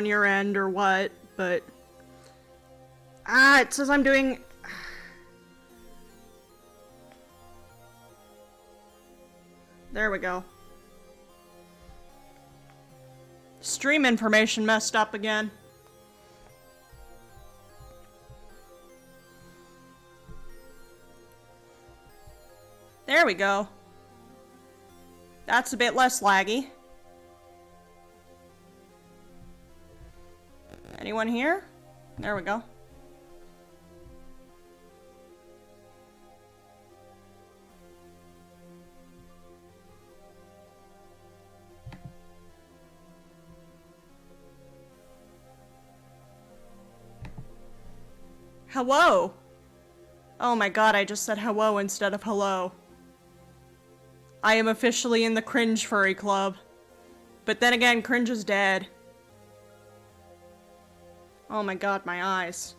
on your end or what, but... it says I'm doing... There we go. Stream information messed up again. There we go. That's a bit less laggy. Anyone here? There we go. Hello! Oh my god, I just said hello instead of hello. I am officially in the cringe furry club. But then again, cringe is dead. Oh my god, my eyes.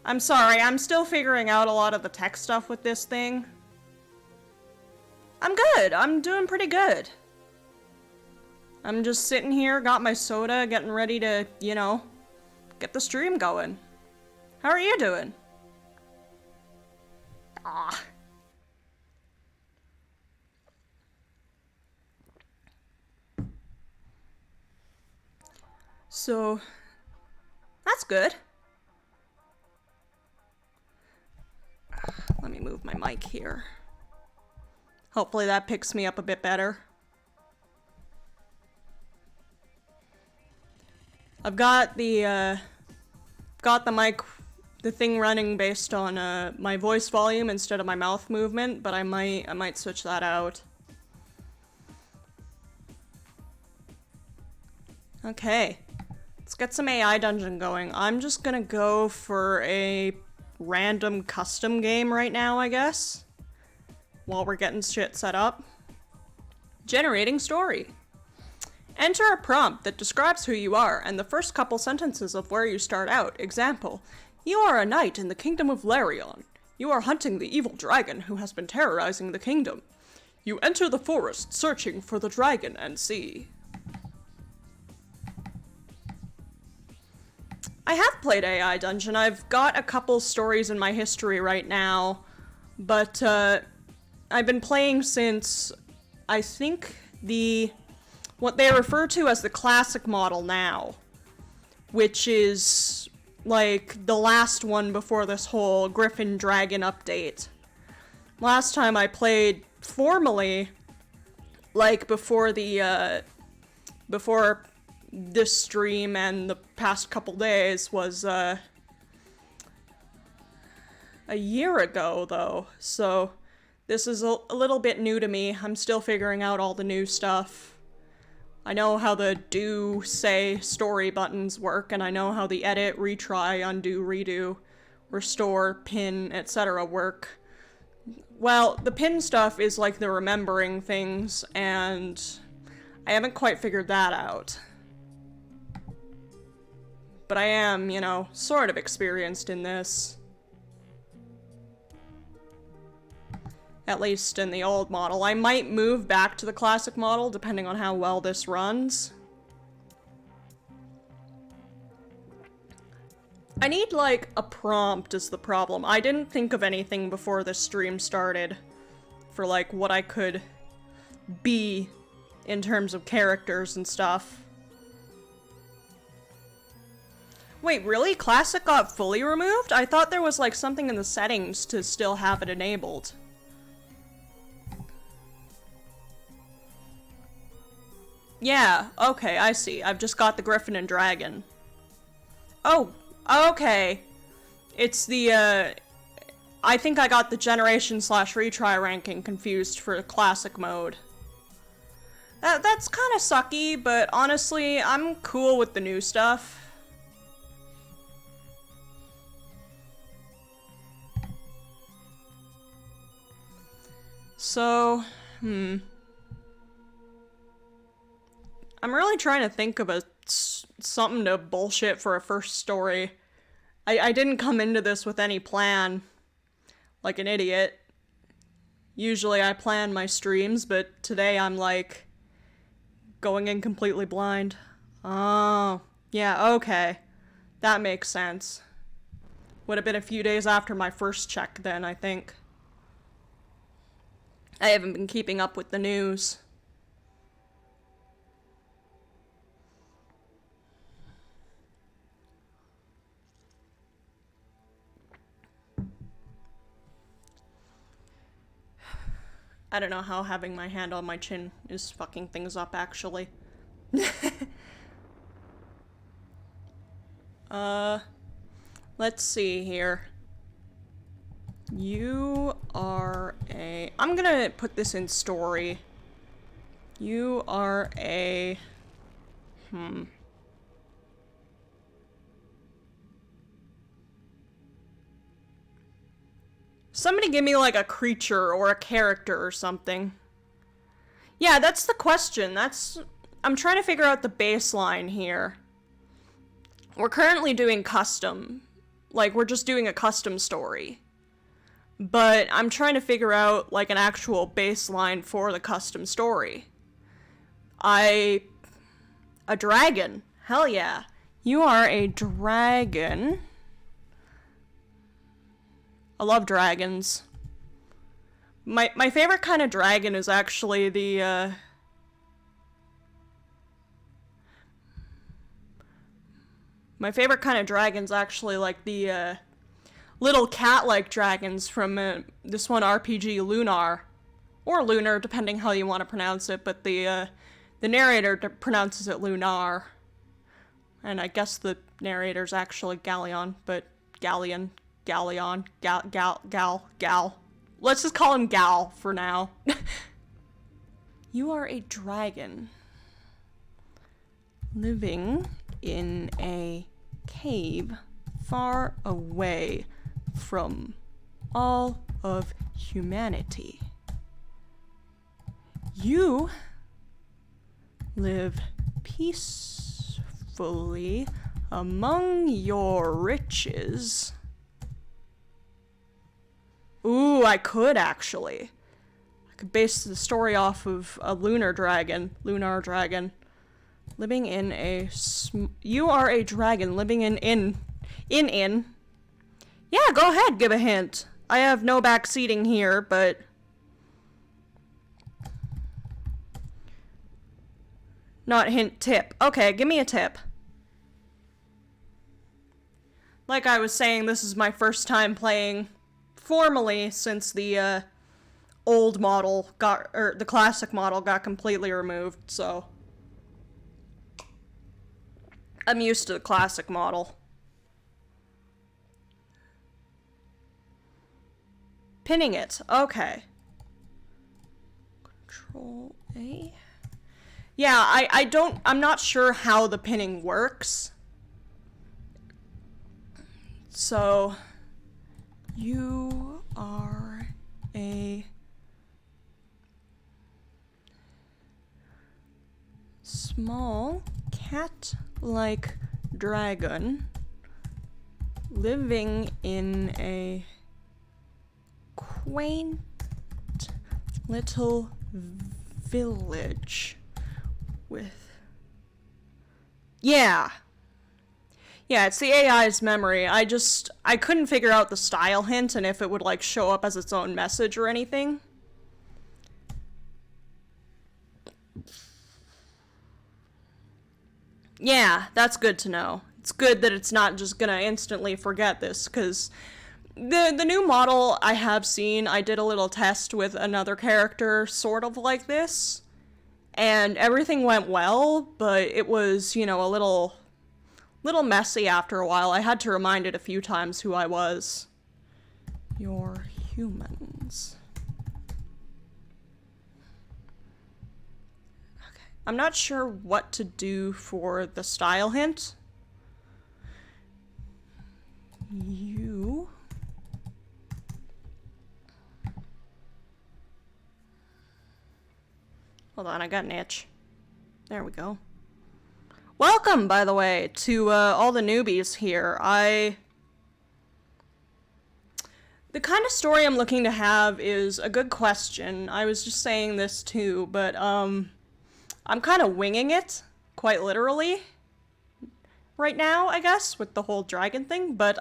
I'm sorry, I'm still figuring out a lot of the tech stuff with this thing. I'm good, I'm doing pretty good. I'm just sitting here, got my soda, getting ready to, you know, get the stream going. How are you doing? Ah. So, that's good. Let me move my mic here. Hopefully that picks me up a bit better. I've got the mic, the thing running based on my voice volume instead of my mouth movement, but I might switch that out. Okay, let's get some AI dungeon going. I'm just gonna go for a random custom game right now, I guess, while we're getting shit set up. Generating story. Enter a prompt that describes who you are and the first couple sentences of where you start out. Example, you are a knight in the kingdom of Larion. You are hunting the evil dragon who has been terrorizing the kingdom. You enter the forest searching for the dragon and see. I have played AI Dungeon. I've got a couple stories in my history right now, but I've been playing since, I think, what they refer to as the classic model now, which is like the last one before this whole Griffin Dragon update. Last time I played formally, like before this stream and the past couple days, was a year ago though, so this is a little bit new to me. I'm still figuring out all the new stuff. I know how the do, say, story buttons work, and I know how the edit, retry, undo, redo, restore, pin, etc. work. Well, the pin stuff is like the remembering things, and I haven't quite figured that out. But I am, you know, sort of experienced in this. At least in the old model. I might move back to the classic model depending on how well this runs. I need, like, a prompt is the problem. I didn't think of anything before this stream started for, like, what I could be in terms of characters and stuff. Wait, really? Classic got fully removed? I thought there was, like, something in the settings to still have it enabled. Yeah, okay, I see. I've just got the Griffin and Dragon. Oh, okay. It's the, I think I got the generation/retry ranking confused for classic mode. That's kind of sucky, but honestly, I'm cool with the new stuff. So, I'm really trying to think of something to bullshit for a first story. I didn't come into this with any plan, like an idiot. Usually I plan my streams, but today I'm like going in completely blind. Oh, Yeah, okay. That makes sense. Would have been a few days after my first check then, I think. I haven't been keeping up with the news. I don't know how having my hand on my chin is fucking things up, actually. Let's see here. You are a... I'm gonna put this in story. You are a... Somebody give me, like, a creature or a character or something. Yeah, that's the question. I'm trying to figure out the baseline here. We're currently doing custom. Like, we're just doing a custom story. But I'm trying to figure out, like, an actual baseline for the custom story. A dragon. Hell yeah. You are a dragon. I love dragons. My favorite kind of dragon is actually the, my favorite kind of dragon's actually like the, little cat-like dragons from this one RPG, Lunar. Or Lunar, depending how you want to pronounce it, but the narrator pronounces it Lunar. And I guess the narrator's actually Galleon, but Galleon. Gal. Let's just call him Gal for now. You are a dragon. Living in a cave far away from all of humanity. You live peacefully among your riches. Ooh, I could actually. I could base the story off of a lunar dragon. Living in a you are a dragon living in. Yeah, go ahead, give a hint. I have no backseating here, but not hint, tip. Okay, give me a tip. Like I was saying, this is my first time playing formally since the old model the classic model got completely removed, so I'm used to the classic model. Pinning it, okay. Control A. Yeah, I'm not sure how the pinning works. So, you are a small cat-like dragon living in a quaint little village with... Yeah, it's the AI's memory. I couldn't figure out the style hint and if it would, like, show up as its own message or anything. Yeah, that's good to know. It's good that it's not just gonna instantly forget this, because the new model I have seen, I did a little test with another character sort of like this, and everything went well, but it was, you know, a little messy after a while. I had to remind it a few times who I was. You're humans. Okay. I'm not sure what to do for the style hint. You... Hold on, I got an itch. There we go. Welcome, by the way, to all the newbies here. The kind of story I'm looking to have is a good question. I was just saying this too, but I'm kind of winging it, quite literally. right now, I guess, with the whole dragon thing, but,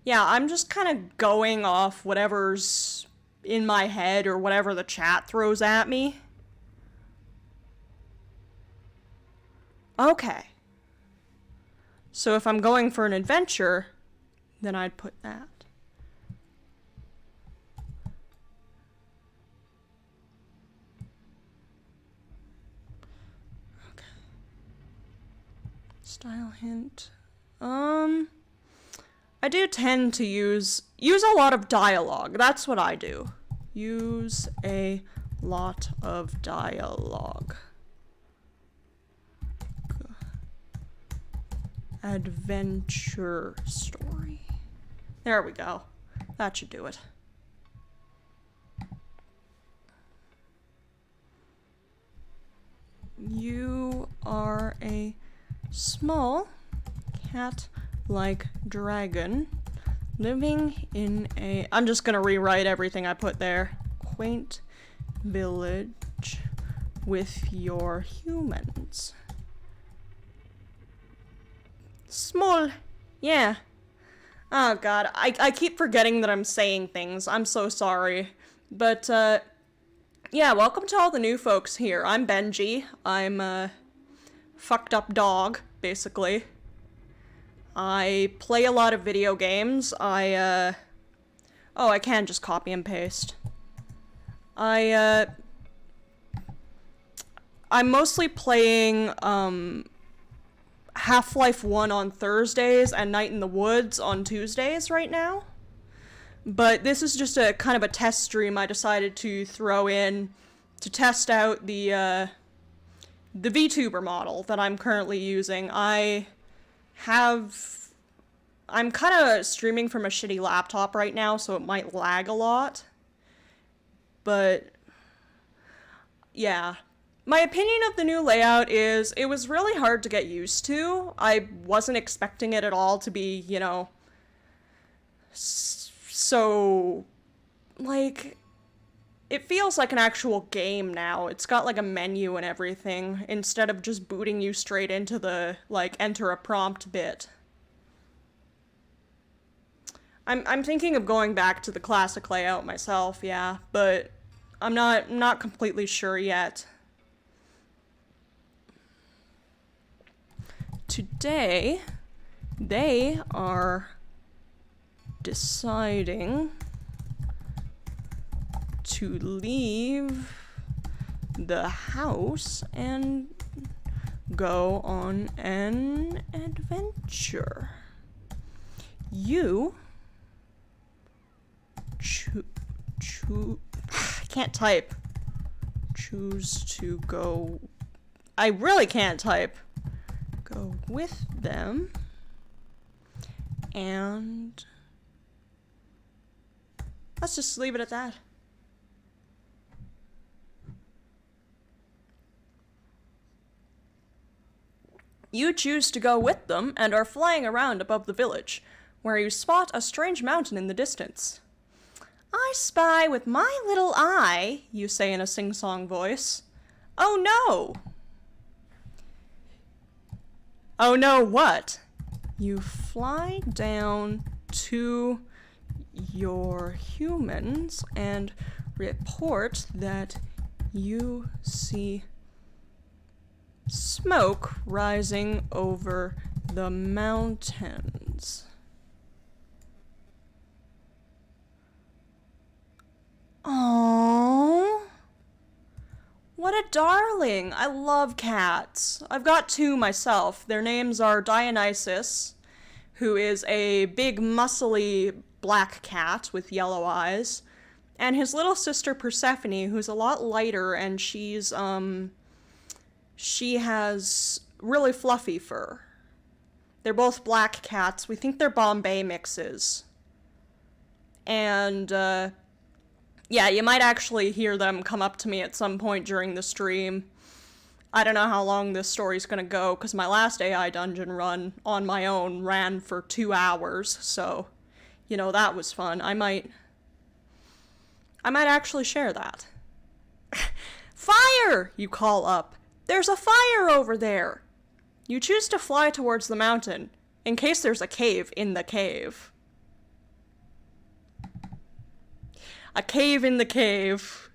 yeah, I'm just kind of going off whatever's in my head or whatever the chat throws at me. Okay. So if I'm going for an adventure, then I'd put that. Okay. Style hint. I do tend to use a lot of dialogue. That's what I do. Use a lot of dialogue. Adventure story. There we go. That should do it. You are a small cat-like dragon living in a... I'm just gonna rewrite everything I put there. Quaint village with your humans. Small. Yeah. Oh god, I keep forgetting that I'm saying things. I'm so sorry. But, yeah, welcome to all the new folks here. I'm Benji. I'm a fucked up dog, basically. I play a lot of video games. Oh, I can just copy and paste. I'm mostly playing, Half-Life 1 on Thursdays and Night in the Woods on Tuesdays right now. But this is just a kind of a test stream I decided to throw in to test out the VTuber model that I'm currently using. I'm kind of streaming from a shitty laptop right now, so it might lag a lot. But, yeah. My opinion of the new layout is it was really hard to get used to. I wasn't expecting it at all to be, you know, so, like, it feels like an actual game now. It's got, like, a menu and everything, instead of just booting you straight into the, like, enter a prompt bit. I'm thinking of going back to the classic layout myself, yeah, but I'm not completely sure yet. Today, they are deciding to leave the house and go on an adventure. You I can't type. Choose to go. I really can't type. Go with them and let's just leave it at that. You choose to go with them and are flying around above the village, where you spot a strange mountain in the distance. I spy with my little eye, you say in a sing-song voice. Oh no! Oh no, what? You fly down to your humans and report that you see smoke rising over the mountains. Aww. What a darling. I love cats. I've got two myself. Their names are Dionysus, who is a big, muscly black cat with yellow eyes, and his little sister Persephone, who's a lot lighter, and she has really fluffy fur. They're both black cats. We think they're Bombay mixes. And, yeah, you might actually hear them come up to me at some point during the stream. I don't know how long this story's gonna go, because my last AI dungeon run on my own ran for 2 hours, so, you know, that was fun. I might actually share that. Fire! You call up. There's a fire over there! You choose to fly towards the mountain, in case there's a cave in the cave. A cave in the cave.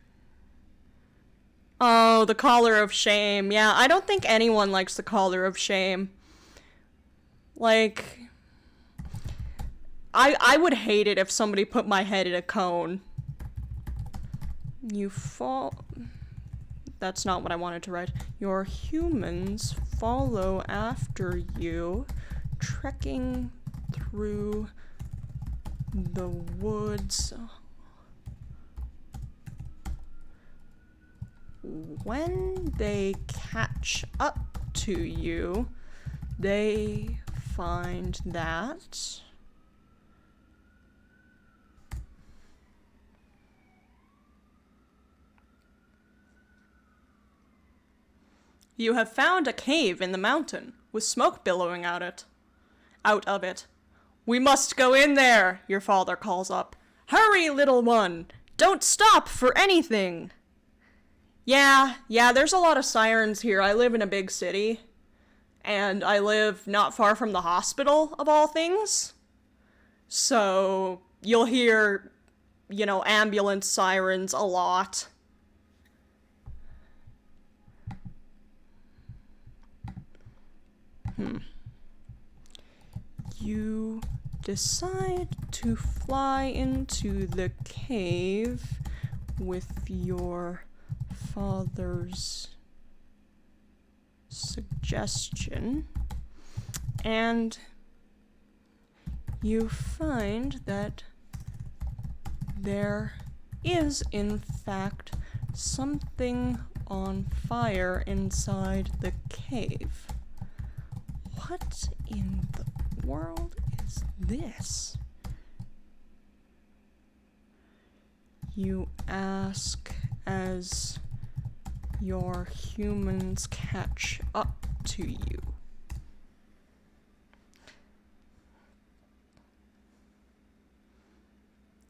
Oh, the collar of shame. Yeah, I don't think anyone likes the collar of shame. Like, I would hate it if somebody put my head in a cone. You fall... That's not what I wanted to write. Your humans follow after you, trekking through the woods. When they catch up to you, they find that you have found a cave in the mountain with smoke billowing out of it. We must go in there, your father calls up. Hurry, little one! Don't stop for anything! Yeah, there's a lot of sirens here. I live in a big city. And I live not far from the hospital, of all things. So, you'll hear, ambulance sirens a lot. You decide to fly into the cave with your father's suggestion, and you find that there is, in fact, something on fire inside the cave. What in the world is this? You ask as your humans catch up to you.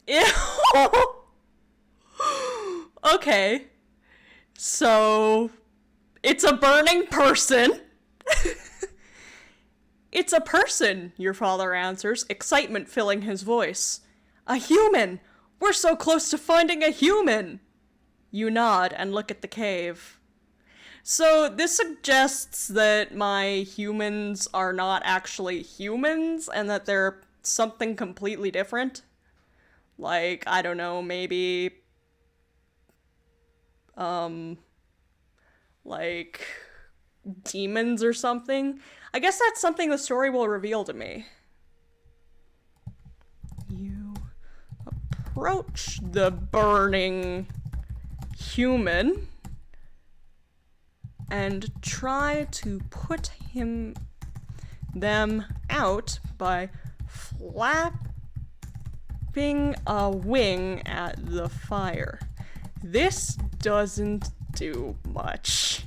Ew! Okay. So, it's a burning person. It's a person, your father answers, excitement filling his voice. A human! We're so close to finding a human! You nod and look at the cave. So this suggests that my humans are not actually humans and that they're something completely different. Like, I don't know, maybe... like... demons or something. I guess that's something the story will reveal to me. You approach the burning human and try to put them out by flapping a wing at the fire. This doesn't do much.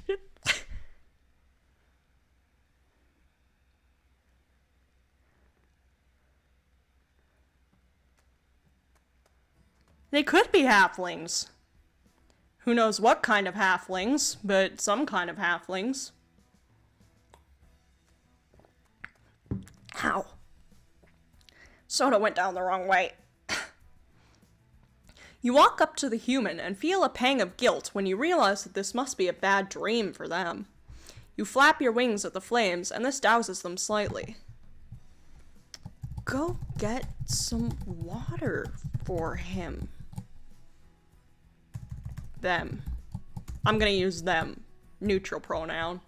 They could be halflings. Who knows what kind of halflings, but some kind of halflings. Ow. Soda went down the wrong way. You walk up to the human and feel a pang of guilt when you realize that this must be a bad dream for them. You flap your wings at the flames, and this douses them slightly. Go get some water for him. Them. I'm gonna use them. Neutral pronoun.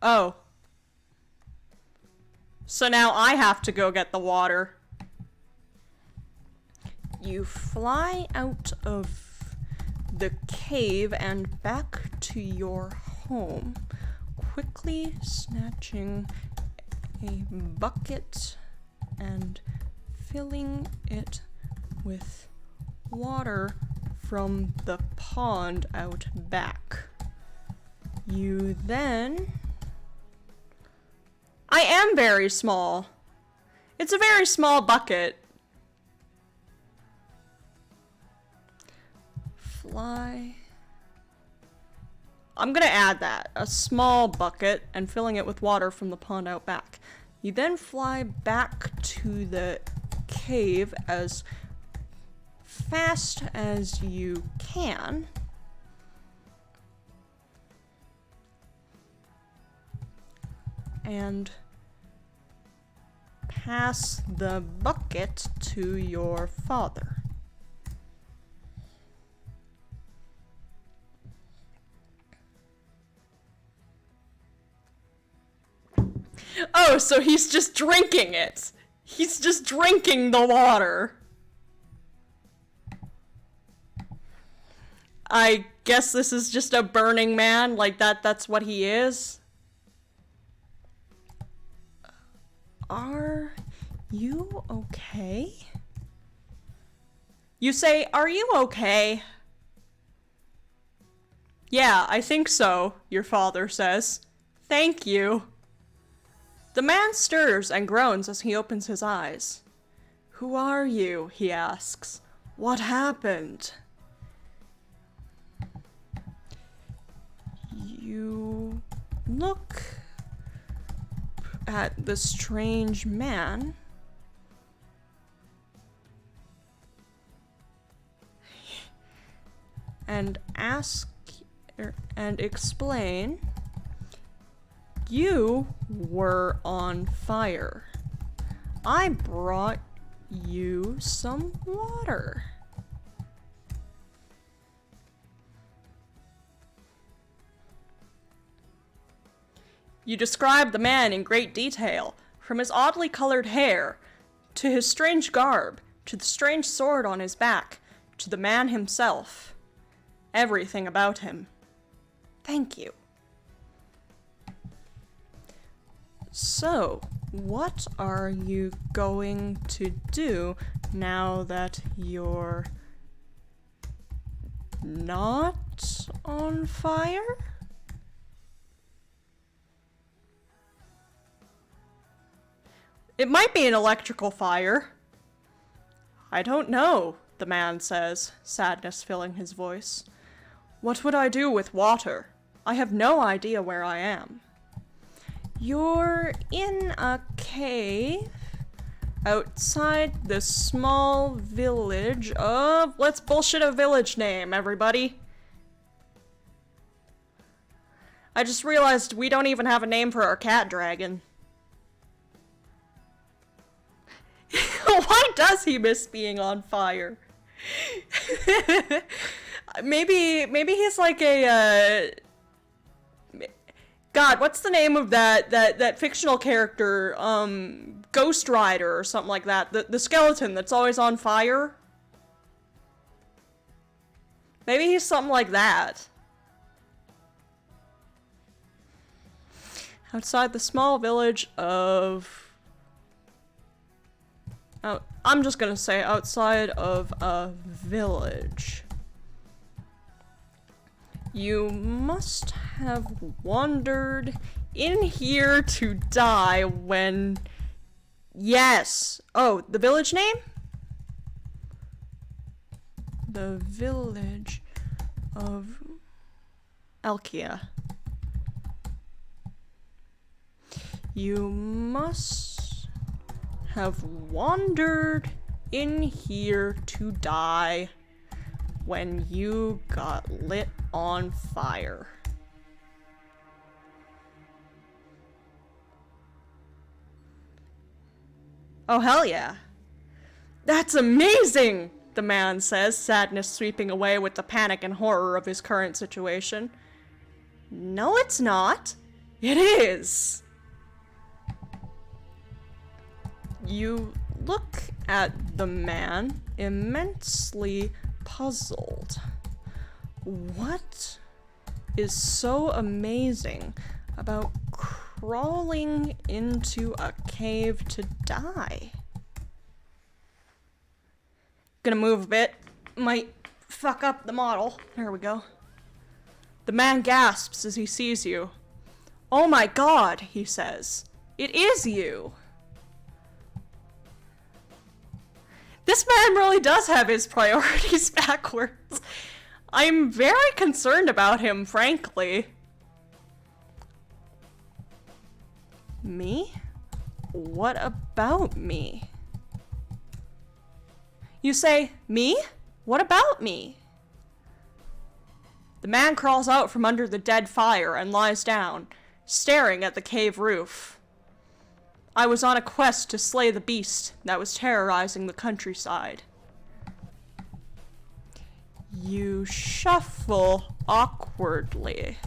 Oh. So now I have to go get the water. You fly out of the cave and back to your home, quickly snatching a bucket and filling it with water from the pond out back. You then... I am very small. It's a very small bucket. Fly I'm gonna add that. A small bucket and filling it with water from the pond out back. You then fly back to the cave as fast as you can. And pass the bucket to your father. Oh, so he's just drinking it. He's just drinking the water. I guess this is just a Burning Man, like that's what he is. Are you okay? You say, are you okay? Yeah, I think so, your father says. Thank you. The man stirs and groans as he opens his eyes. Who are you? He asks. What happened? You look at the strange man and ask and explain. You were on fire. I brought you some water. You describe the man in great detail, from his oddly colored hair, to his strange garb, to the strange sword on his back, to the man himself. Everything about him. Thank you. So, what are you going to do now that you're not on fire? It might be an electrical fire. I don't know, the man says, sadness filling his voice. What would I do with water? I have no idea where I am. You're in a cave outside the small village of... Let's bullshit a village name, everybody. I just realized we don't even have a name for our cat dragon. Why does he miss being on fire? maybe he's like a God, what's the name of that fictional character? Ghost Rider or something like that. The skeleton that's always on fire. Maybe he's something like that. Outside the small village of... I'm just gonna say outside of a village. You must have wandered in here to die when... Yes! Oh, the village name? The village of Alkia. You must have wandered in here to die when you got lit on fire. Oh, hell yeah. That's amazing, the man says, sadness sweeping away with the panic and horror of his current situation. No, it's not. It is. You look at the man, immensely puzzled. What is so amazing about crawling into a cave to die? Gonna move a bit. Might fuck up the model. There we go. The man gasps as he sees you. Oh my god, he says. It is you. This man really does have his priorities backwards. I'm very concerned about him, frankly. Me? What about me? You say, me? What about me? The man crawls out from under the dead fire and lies down, staring at the cave roof. I was on a quest to slay the beast that was terrorizing the countryside. You shuffle awkwardly.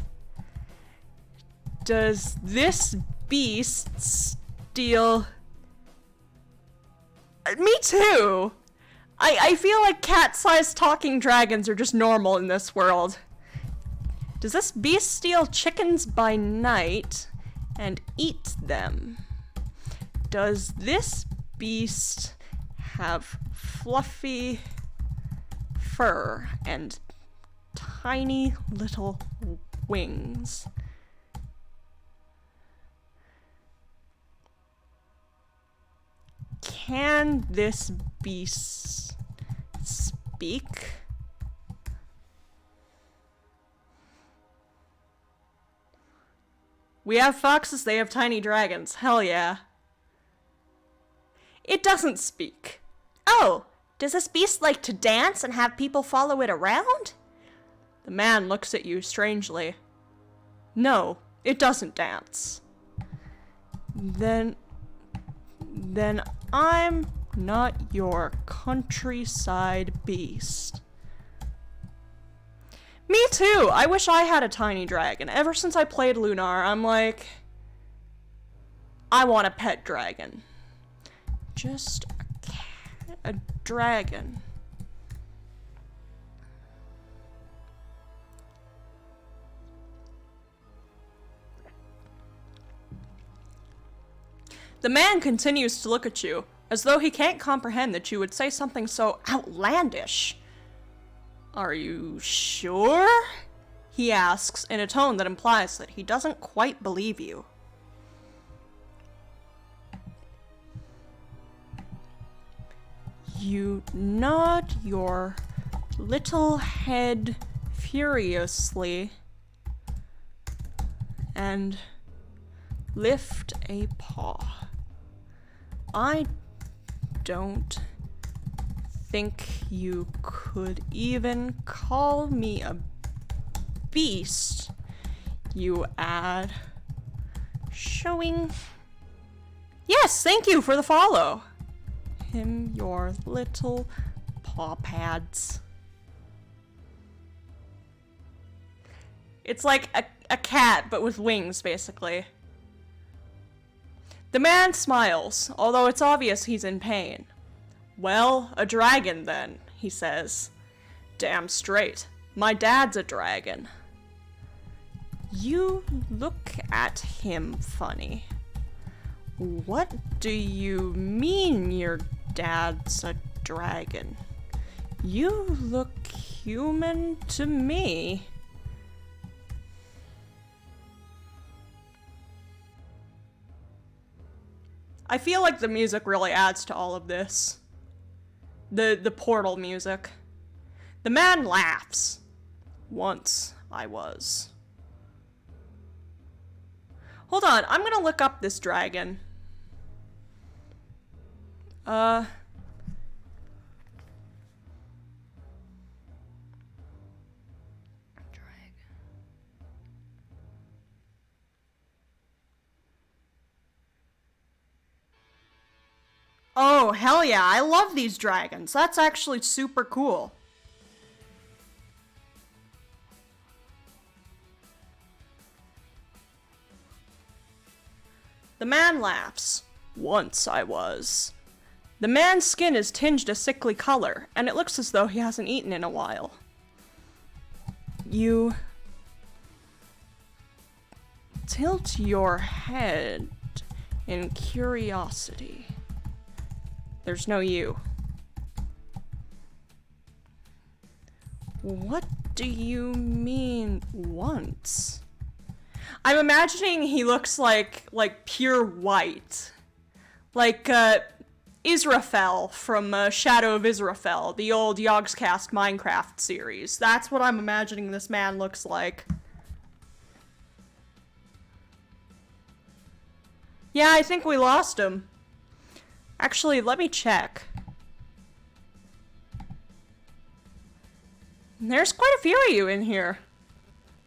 Does this beast steal... Me too! I feel like cat-sized talking dragons are just normal in this world. Does this beast steal chickens by night and eat them? Does this beast have fluffy fur and tiny little wings? Can this beast speak? We have foxes, they have tiny dragons. Hell yeah. It doesn't speak. Oh, does this beast like to dance and have people follow it around? The man looks at you strangely. No, it doesn't dance. Then I'm not your countryside beast. Me too! I wish I had a tiny dragon. Ever since I played Lunar, I'm like, I want a pet dragon. Just a dragon. The man continues to look at you, as though he can't comprehend that you would say something so outlandish. Are you sure? He asks in a tone that implies that he doesn't quite believe you. You nod your little head furiously and lift a paw. I don't think you could even call me a beast, you add, showing... Yes, thank you for the follow. Him your little paw pads. It's like a cat, but with wings, basically. The man smiles, although it's obvious he's in pain. Well, a dragon then, he says. Damn straight. My dad's a dragon. You look at him funny. What do you mean your dad's a dragon? You look human to me. I feel like the music really adds to all of this. The portal music. The man laughs. Once I was. Hold on, I'm gonna look up this dragon. Dragon. Oh, hell yeah, I love these dragons. That's actually super cool. The man laughs. Once I was. The man's skin is tinged a sickly color, and it looks as though he hasn't eaten in a while. You tilt your head in curiosity. There's no you. What do you mean, once? I'm imagining he looks like pure white. Like, Israfel from Shadow of Israfel, the old Yogscast Minecraft series. That's what I'm imagining this man looks like. Yeah, I think we lost him. Actually, let me check. There's quite a few of you in here.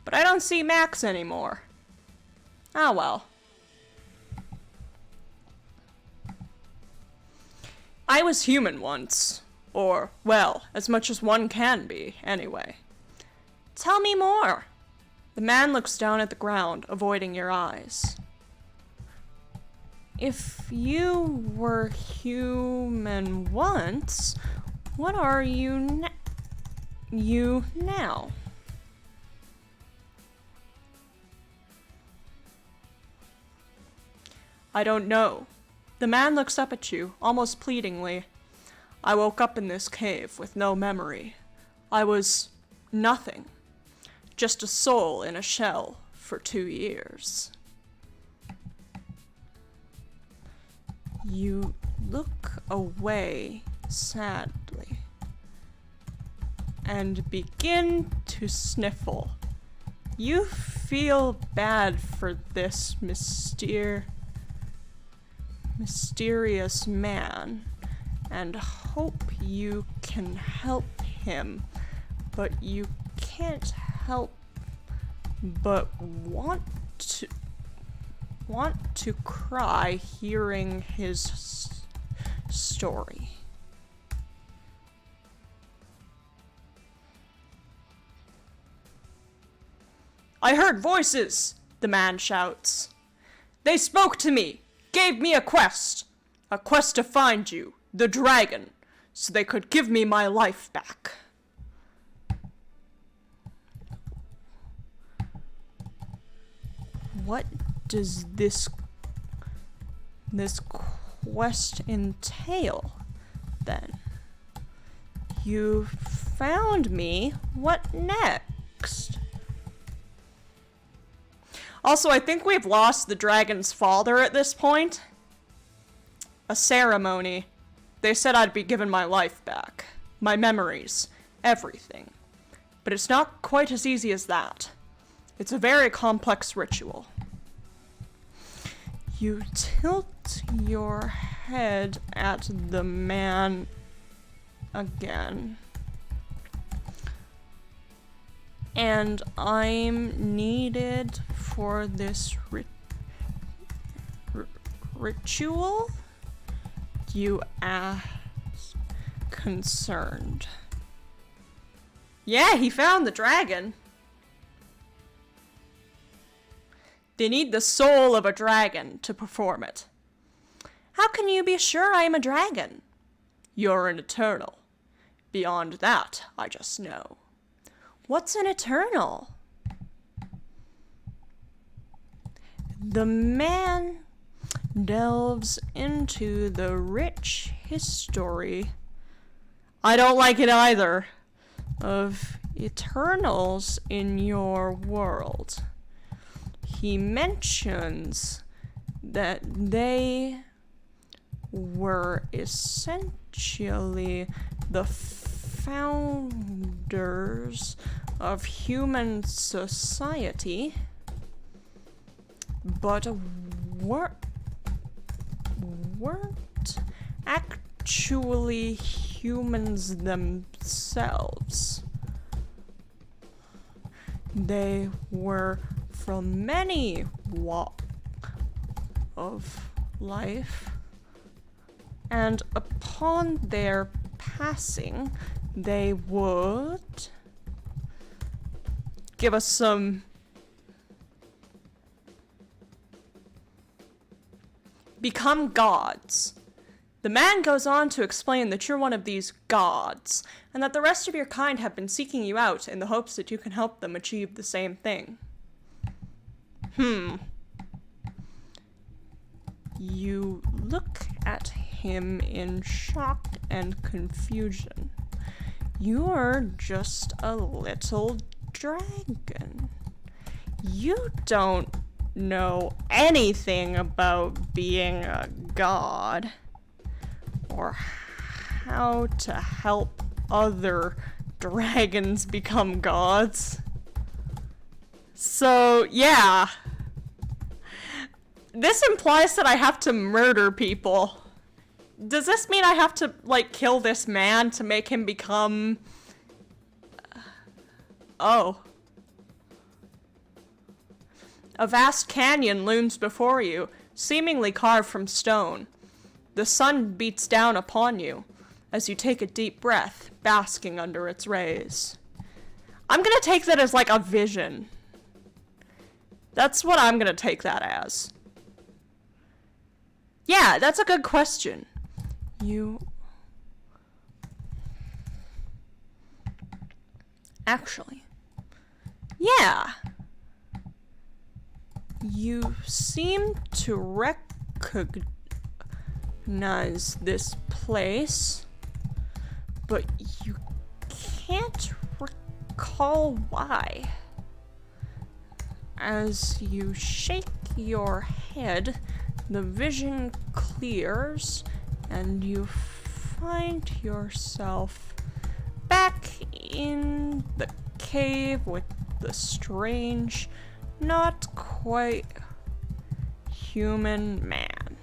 But I don't see Max anymore. Ah, well. I was human once. Or, well, as much as one can be, anyway. Tell me more. The man looks down at the ground, avoiding your eyes. If you were human once, what are you now? I don't know. The man looks up at you, almost pleadingly. I woke up in this cave with no memory. I was nothing. Just a soul in a shell for 2 years. You look away sadly and begin to sniffle. You feel bad for this mysterious man and hope you can help him, but you can't help but want to cry hearing his story. I heard voices, the man shouts. They spoke to me, gave me a quest to find you, the dragon, so they could give me my life back. What does this quest entail, then? You found me. What next? Also, I think we've lost the dragon's father at this point. A ceremony. They said I'd be given my life back. My memories. Everything. But it's not quite as easy as that. It's a very complex ritual. You tilt your head at the man again. And I'm needed for this ritual? You ask, concerned. Yeah, he found the dragon. They need the soul of a dragon to perform it. How can you be sure I am a dragon? You're an eternal. Beyond that, I just know. What's an eternal? The man delves into the rich history, I don't like it either, of eternals in your world. He mentions that they were essentially the founders of human society, but weren't actually humans themselves. They were from many walks of life, and upon their passing, they would give us some become gods. The man goes on to explain that you're one of these gods, and that the rest of your kind have been seeking you out in the hopes that you can help them achieve the same thing. You look at him in shock and confusion. You're just a little dragon. You don't know anything about being a god. or how to help other dragons become gods. So, yeah. This implies that I have to murder people. Does this mean I have to, like, kill this man to make him become... Oh. A vast canyon looms before you, seemingly carved from stone. The sun beats down upon you as you take a deep breath, basking under its rays. I'm gonna take that as like a vision. That's what I'm gonna take that as. Yeah, that's a good question. Actually. Yeah. You seem to recognize this place, but you can't recall why. As you shake your head, the vision clears, and you find yourself back in the cave with the strange, not quite human man.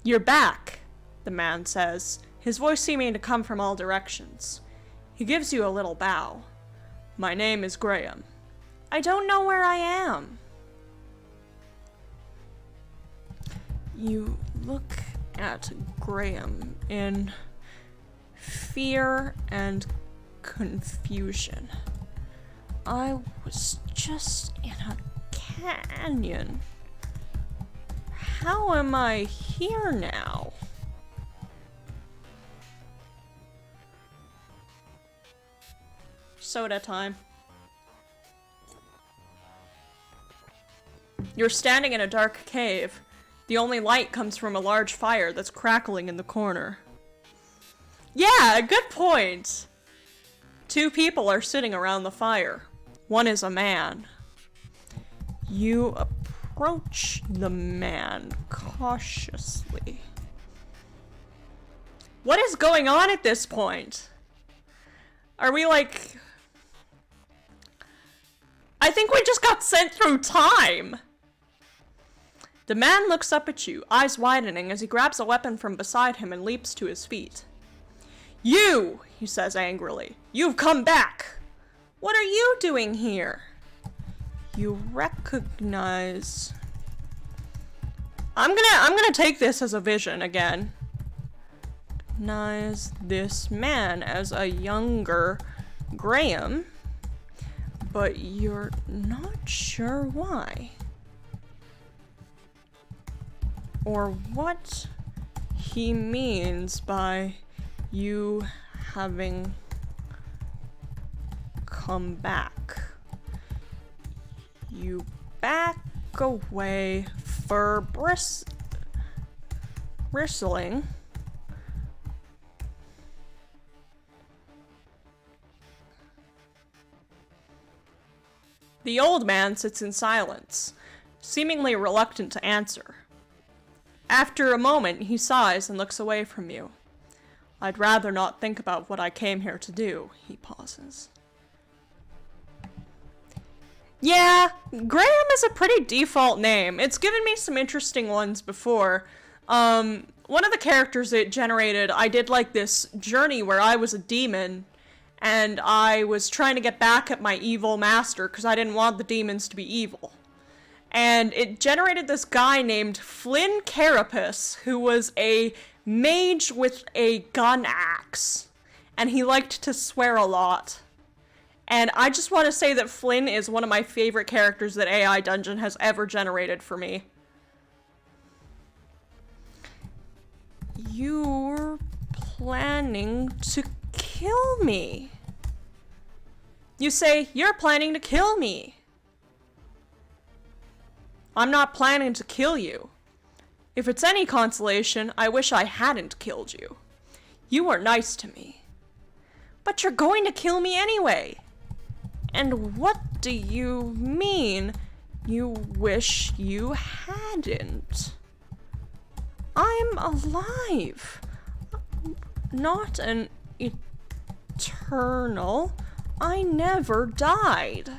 You're back, the man says, his voice seeming to come from all directions. He gives you a little bow. My name is Graham. I don't know where I am. You look at Graham in fear and confusion. I was just in a canyon. How am I here now? Soda time. You're standing in a dark cave. The only light comes from a large fire that's crackling in the corner. Yeah, good point. Two people are sitting around the fire. One is a man. You approach the man cautiously. What is going on at this point? Are we like... I think we just got sent through time! The man looks up at you, eyes widening as he grabs a weapon from beside him and leaps to his feet. You, he says angrily, you've come back. What are you doing here? You recognize... I'm gonna take this as a vision again. Recognize this man as a younger Graham, but you're not sure why. Or what he means by you having come back. You back away, fur bristling. The old man sits in silence, seemingly reluctant to answer. After a moment, he sighs and looks away from you. I'd rather not think about what I came here to do, he pauses. Yeah, Graham is a pretty default name. It's given me some interesting ones before. One of the characters it generated, I did like this journey where I was a demon, and I was trying to get back at my evil master because I didn't want the demons to be evil. And it generated this guy named Flynn Carapace, who was a mage with a gun axe. And he liked to swear a lot. And I just want to say that Flynn is one of my favorite characters that AI Dungeon has ever generated for me. You're planning to kill me. You say, you're planning to kill me. I'm not planning to kill you. If it's any consolation, I wish I hadn't killed you. You were nice to me. But you're going to kill me anyway. And what do you mean you wish you hadn't. I'm alive. Not an eternal. I never died.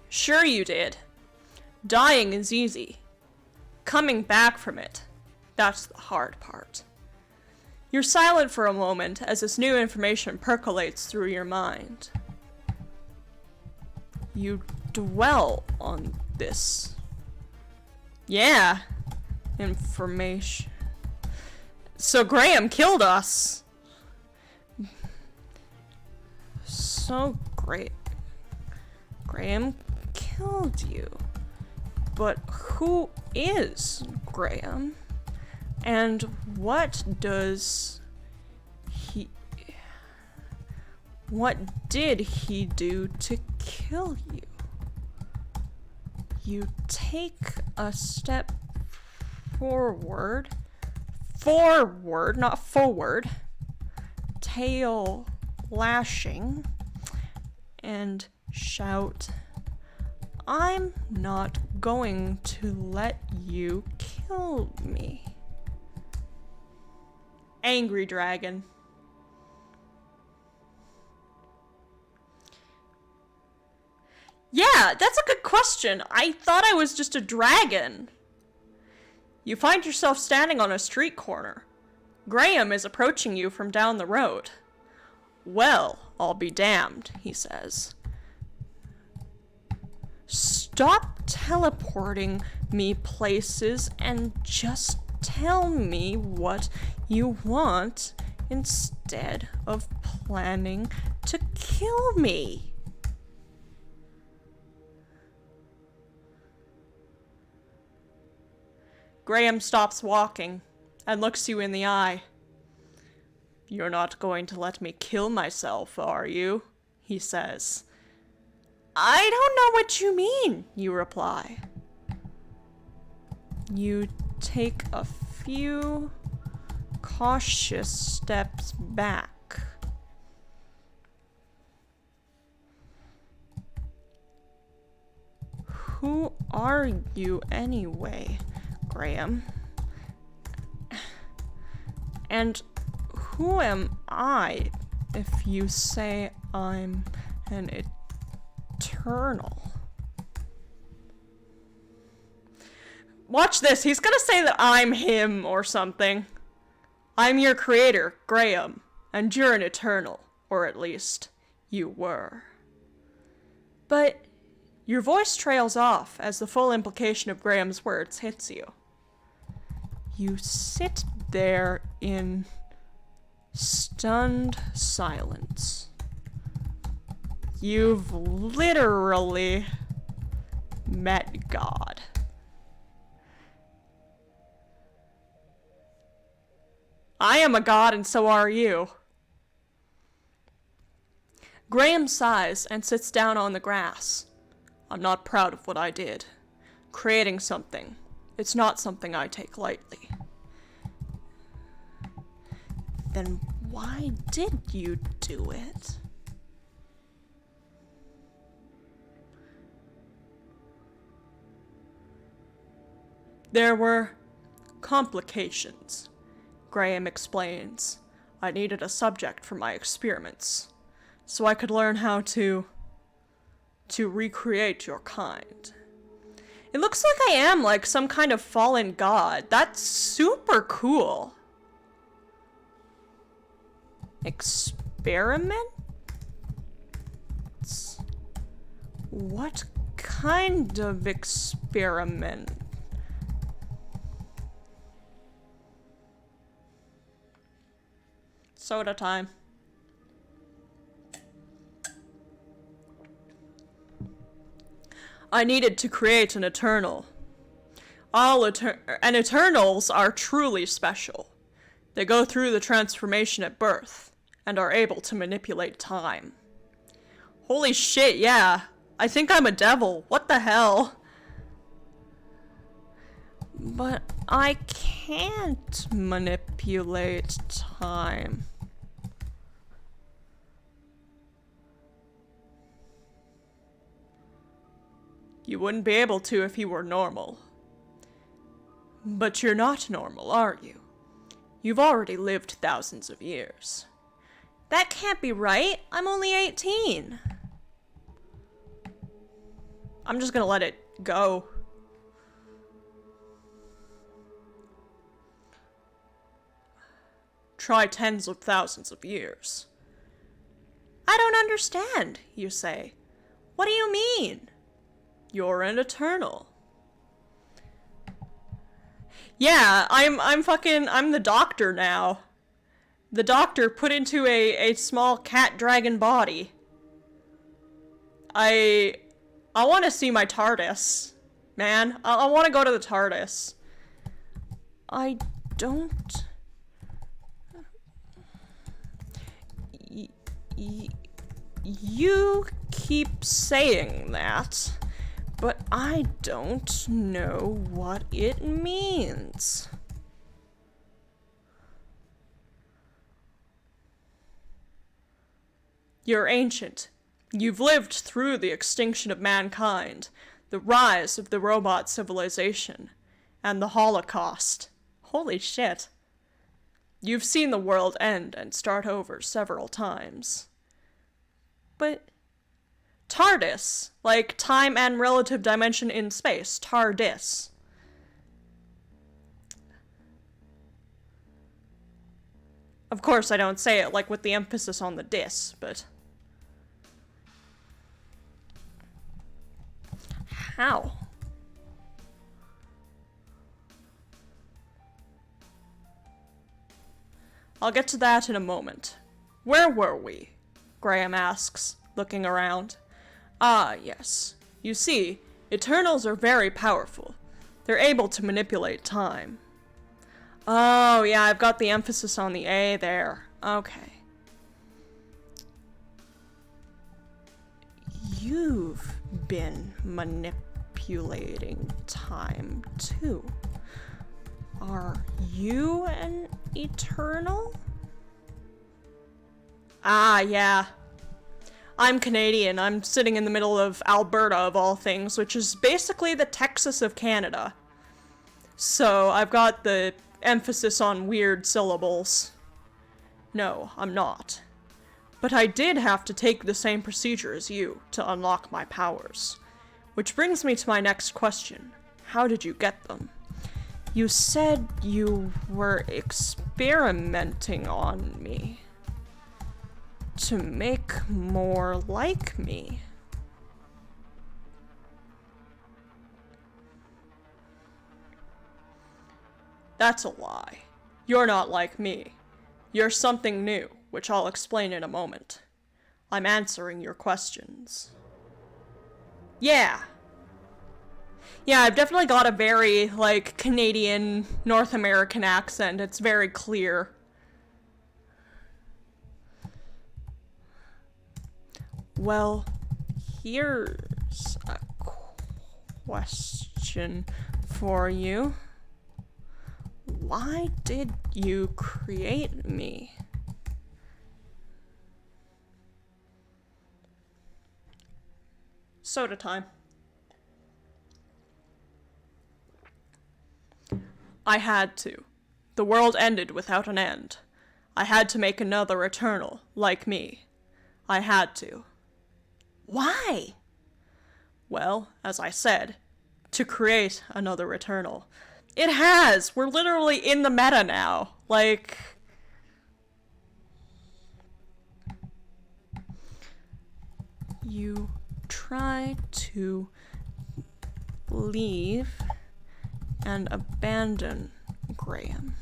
Sure you did. Dying is easy. Coming back from it, that's the hard part. You're silent for a moment as this new information percolates through your mind. You dwell on this. Yeah, information. So Graham killed us. So great. Graham killed you. But who is Graham? And what did he do to kill you? You take a step forward, not forward, tail lashing, and shout, "I'm not going to let you kill me." Angry dragon. Yeah, that's a good question. I thought I was just a dragon. You find yourself standing on a street corner. Graham is approaching you from down the road. "Well, I'll be damned," he says. "Stop teleporting me places and just tell me what you want instead of planning to kill me." Graham stops walking and looks you in the eye. "You're not going to let me kill myself, are you?" he says. "I don't know what you mean," you reply. You take a few cautious steps back. "Who are you anyway, Graham? And who am I if you say I'm an eternal?" Watch this, he's gonna say that I'm him or something. "I'm your creator, Graham, and you're an eternal, or at least, you were." But your voice trails off as the full implication of Graham's words hits you. You sit there in stunned silence. You've literally met God. I am a god and so are you. Graham sighs and sits down on the grass. "I'm not proud of what I did. Creating something, it's not something I take lightly." "Then why did you do it?" "There were complications," Graham explains. "I needed a subject for my experiments, so I could learn how to recreate your kind." It looks like I am like some kind of fallen god. That's super cool. Experiments? What kind of experiment? Soda time. "I needed to create an eternal. And eternals are truly special. They go through the transformation at birth and are able to manipulate time." Holy shit, yeah. I think I'm a devil. What the hell? "But I can't manipulate time." You wouldn't be able to if you were normal. But you're not normal, are you? You've already lived thousands of years. That can't be right. I'm only 18. I'm just gonna let it go. Try tens of thousands of years. I don't understand, you say. What do you mean? You're an eternal. Yeah, I'm the doctor now. The doctor put into a small cat dragon body. I want to see my TARDIS, man. I want to go to the TARDIS. I don't... You keep saying that, but I don't know what it means. You're ancient. You've lived through the extinction of mankind, the rise of the robot civilization, and the Holocaust. Holy shit. You've seen the world end and start over several times. But TARDIS, like time and relative dimension in space, TARDIS. Of course, I don't say it like with the emphasis on the dis, but... How? I'll get to that in a moment. Where were we? Graham asks, looking around. Ah, yes. You see, Eternals are very powerful. They're able to manipulate time. Oh, yeah, I've got the emphasis on the A there. Okay. You've been manipulating time, too. Are you an Eternal? Ah, yeah. I'm Canadian. I'm sitting in the middle of Alberta, of all things, which is basically the Texas of Canada. So I've got the emphasis on weird syllables. No, I'm not. But I did have to take the same procedure as you to unlock my powers. Which brings me to my next question. How did you get them? You said you were experimenting on me. To make more like me. That's a lie. You're not like me. You're something new, which I'll explain in a moment. I'm answering your questions. Yeah. Yeah, I've definitely got a very, like, Canadian, North American accent. It's very clear. Well, here's a question for you. Why did you create me? Soda time. I had to. The world ended without an end. I had to make another Eternal, like me. I had to. Why? Well, as I said, to create another Eternal. It has! We're literally in the meta now. Like... You try to leave and abandon Graham.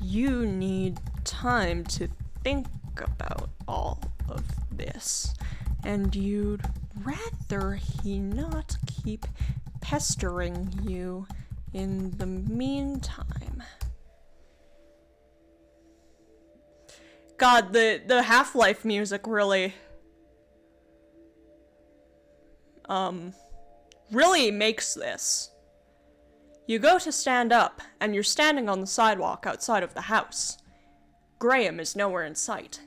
You need time to think about all of this, and you'd rather he not keep pestering you in the meantime. God, the Half-Life music really really makes this. You go to stand up, and you're standing on the sidewalk outside of the house. Graham is nowhere in sight.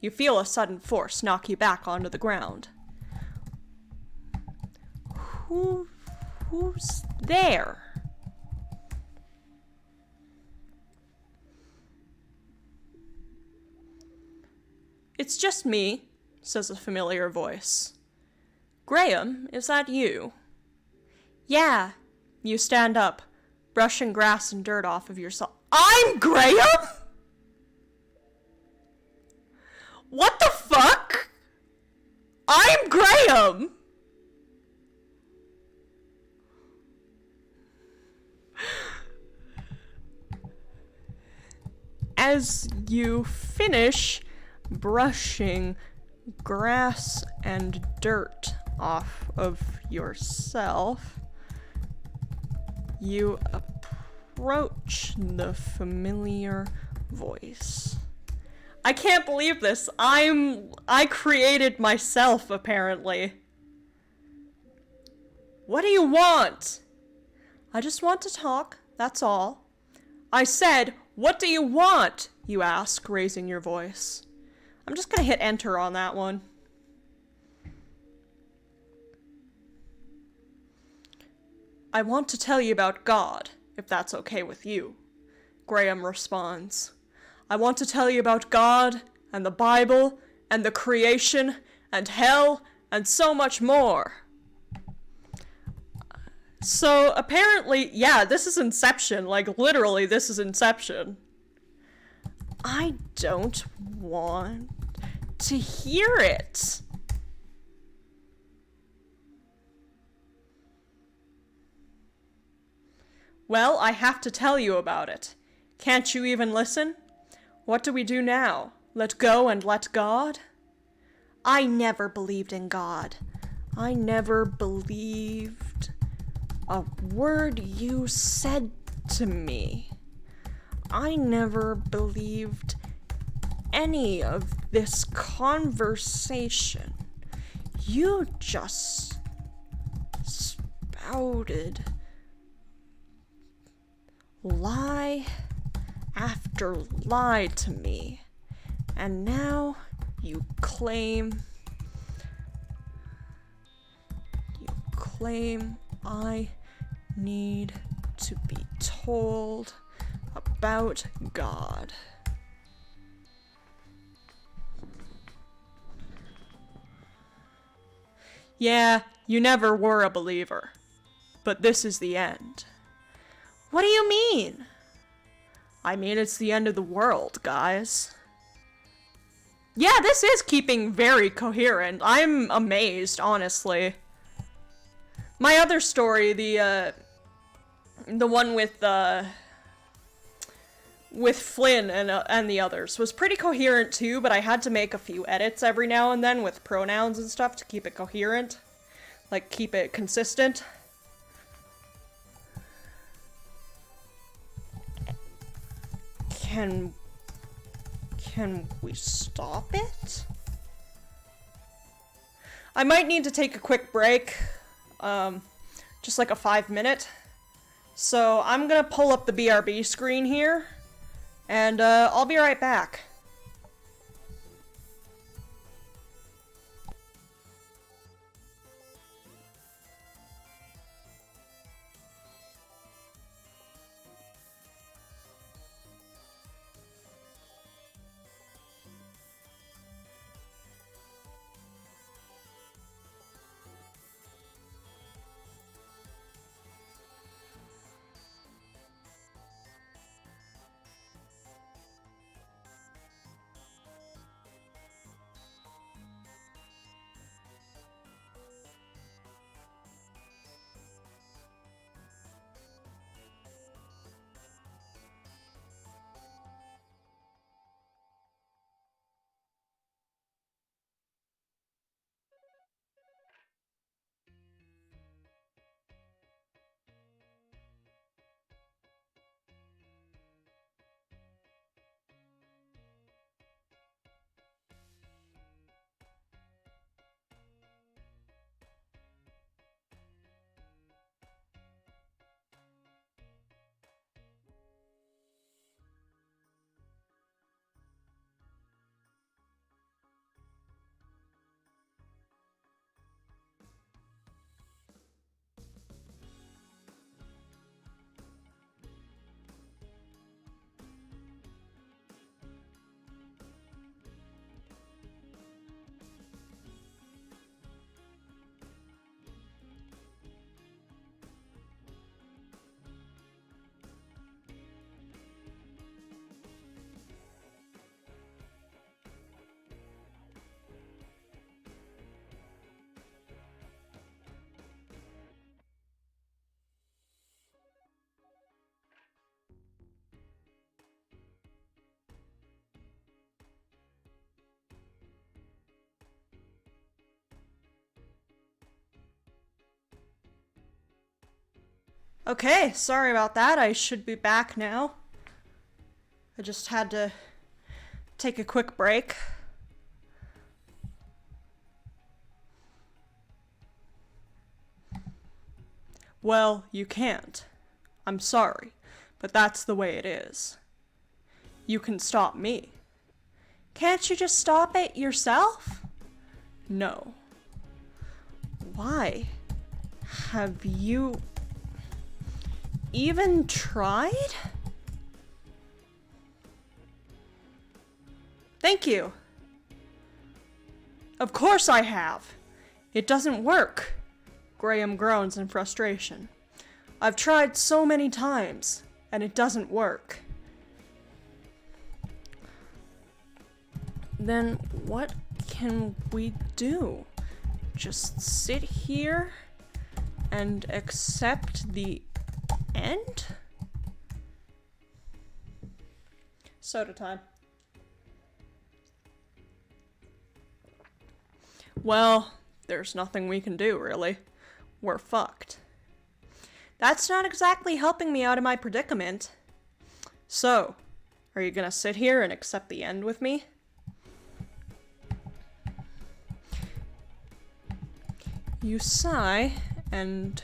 You feel a sudden force knock you back onto the ground. Who's there? It's just me, says a familiar voice. Graham, is that you? Yeah. You stand up, brushing grass and dirt off of yourself. I'm Graham?! What the fuck?! I'm Graham! As you finish brushing grass and dirt off of yourself, you approach the familiar voice. I can't believe this. I created myself, apparently. What do you want? I just want to talk, that's all. I said, what do you want? You ask, raising your voice. I'm just gonna hit enter on that one. I want to tell you about God, if that's okay with you. Graham responds. I want to tell you about God, and the Bible, and the creation, and hell, and so much more. So, apparently, yeah, this is Inception. Like, literally, this is Inception. I don't want to hear it. Well, I have to tell you about it. Can't you even listen? What do we do now? Let go and let God? I never believed in God. I never believed a word you said to me. I never believed any of this conversation. You just spouted lie after lie to me, and now you claim I need to be told about God. Yeah, you never were a believer, but this is the end. What do you mean? I mean, it's the end of the world, guys. Yeah, this is keeping very coherent. I'm amazed, honestly. My other story, the one with Flynn and the others, was pretty coherent too, but I had to make a few edits every now and then with pronouns and stuff to keep it coherent. Like, keep it consistent. Can we stop it? I might need to take a quick break. Just like a 5-minute. So I'm gonna pull up the BRB screen here, and I'll be right back. Okay, sorry about that. I should be back now. I just had to take a quick break. Well, you can't. I'm sorry, but that's the way it is. You can stop me. Can't you just stop it yourself? No. Why? Have you even tried? Thank you. Of course I have. It doesn't work. Graham groans in frustration. I've tried so many times, and it doesn't work. Then what can we do? Just sit here and accept the end? Soda time. Well, there's nothing we can do, really. We're fucked. That's not exactly helping me out of my predicament. So, are you gonna sit here and accept the end with me? You sigh and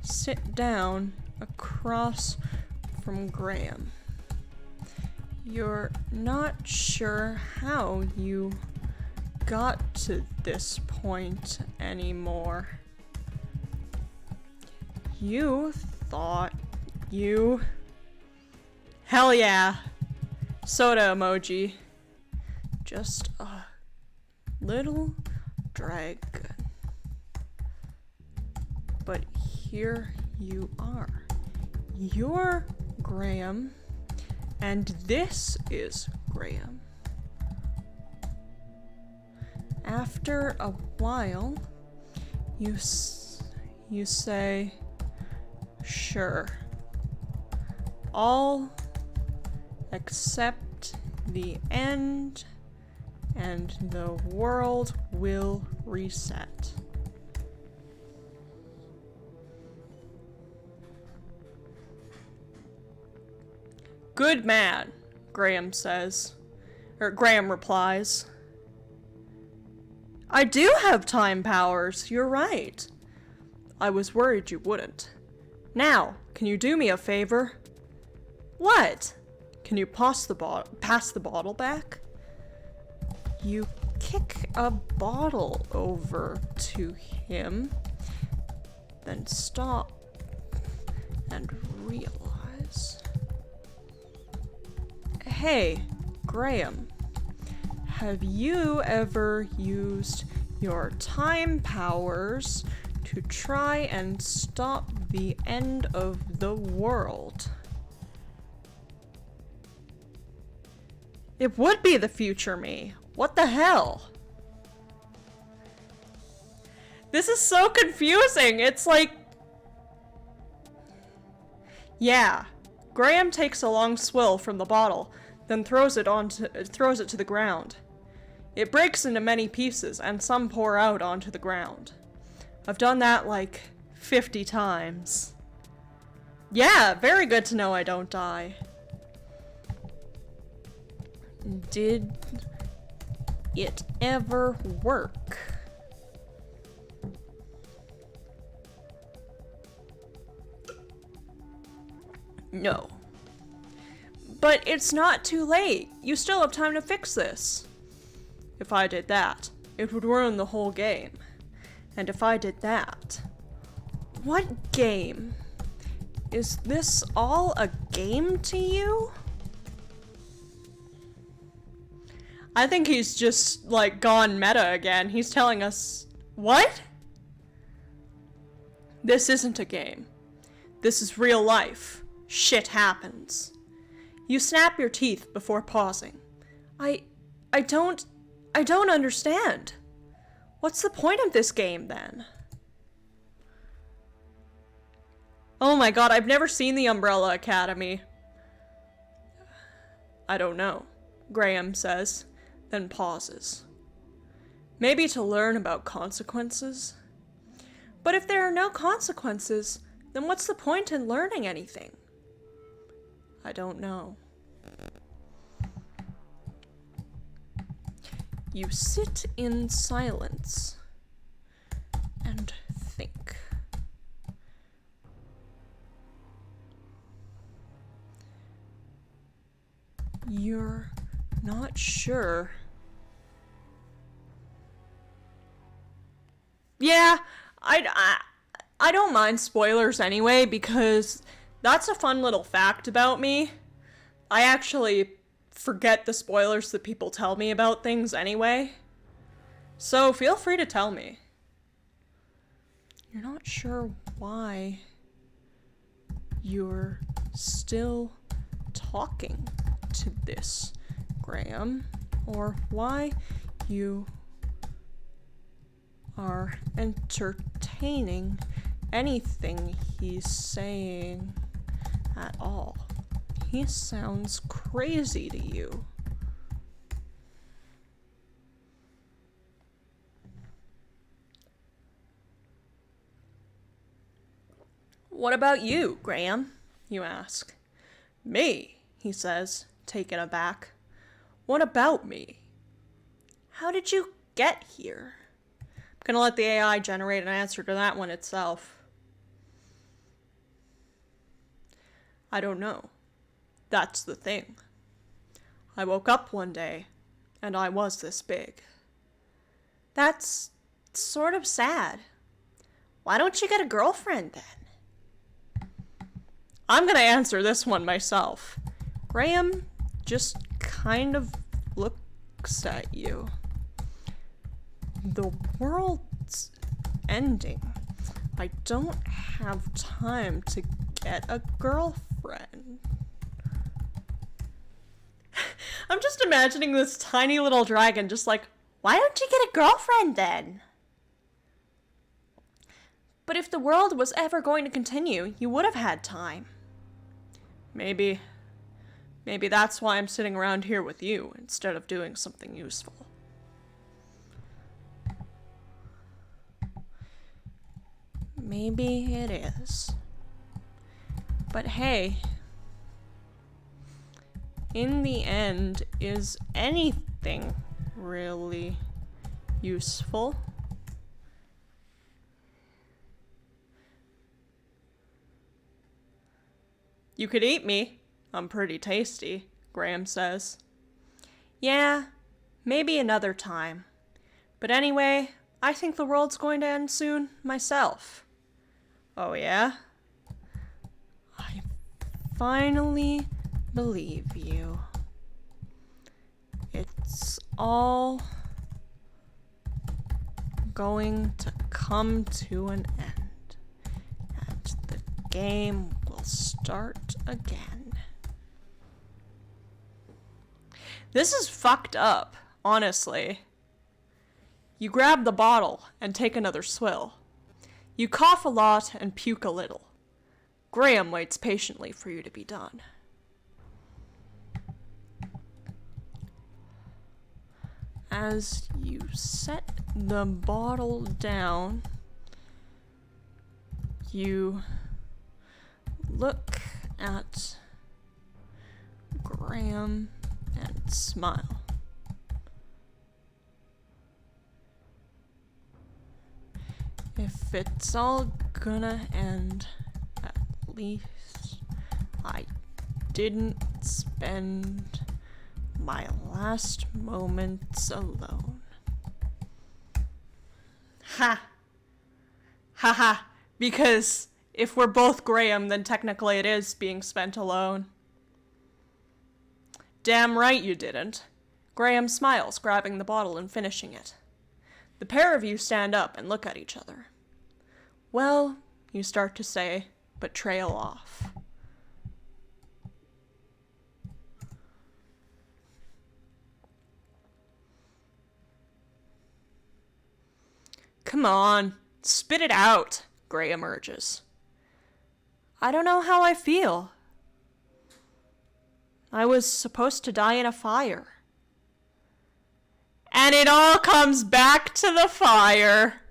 sit down across from Graham. You're not sure how you got to this point anymore. You thought you... Hell yeah! Soda emoji. Just a little dragon. But here you are. You're Graham, and this is Graham. After a while, you say, sure, I'll accept the end, and the world will reset. Good man, Graham says. Or Graham replies. I do have time powers, you're right. I was worried you wouldn't. Now, can you do me a favor? What? Can you pass the bottle back? You kick a bottle over to him, then stop and realize. Hey, Graham, have you ever used your time powers to try and stop the end of the world? It would be the future me. What the hell? This is so confusing. It's like... Yeah. Graham takes a long swill from the bottle, then throws it to the ground. It breaks into many pieces, and some pour out onto the ground. I've done that like 50 times. Yeah, very good to know I don't die. Did it ever work? No. But it's not too late. You still have time to fix this. If I did that, it would ruin the whole game. And if I did that... What game? Is this all a game to you? I think he's just, like, gone meta again. He's telling us... What? This isn't a game. This is real life. Shit happens. You snap your teeth before pausing. I don't understand. What's the point of this game, then? Oh my god, I've never seen the Umbrella Academy. I don't know, Graham says, then pauses. Maybe to learn about consequences? But if there are no consequences, then what's the point in learning anything? I don't know. You sit in silence and think. You're not sure. Yeah, I don't mind spoilers anyway, because that's a fun little fact about me. I actually forget the spoilers that people tell me about things anyway. So feel free to tell me. You're not sure why you're still talking to this Graham, or why you are entertaining anything he's saying at all. He sounds crazy to you. What about you, Graham? You ask. Me, he says, taken aback. What about me? How did you get here? I'm gonna let the AI generate an answer to that one itself. I don't know. That's the thing. I woke up one day, and I was this big. That's sort of sad. Why don't you get a girlfriend then? I'm gonna answer this one myself. Graham just kind of looks at you. The world's ending. I don't have time to get a girlfriend. I'm just imagining this tiny little dragon just like, why don't you get a girlfriend then? But if the world was ever going to continue, you would have had time. Maybe that's why I'm sitting around here with you instead of doing something useful. Maybe it is. But hey, in the end, is anything really useful? You could eat me. I'm pretty tasty, Graham says. Yeah, maybe another time. But anyway, I think the world's going to end soon myself. Oh yeah? I finally believe you. It's all going to come to an end, and the game will start again. This is fucked up, honestly. You grab the bottle and take another swill. You cough a lot and puke a little. Graham waits patiently for you to be done. As you set the bottle down, you look at Graham and smile. If it's all gonna end, at least I didn't spend my last moments alone. Ha! Ha ha! Because if we're both Graham, then technically it is being spent alone. Damn right you didn't. Graham smiles, grabbing the bottle and finishing it. The pair of you stand up and look at each other. Well, you start to say, but trail off. Come on, spit it out, Graham urges. I don't know how I feel. I was supposed to die in a fire. And it all comes back to the fire.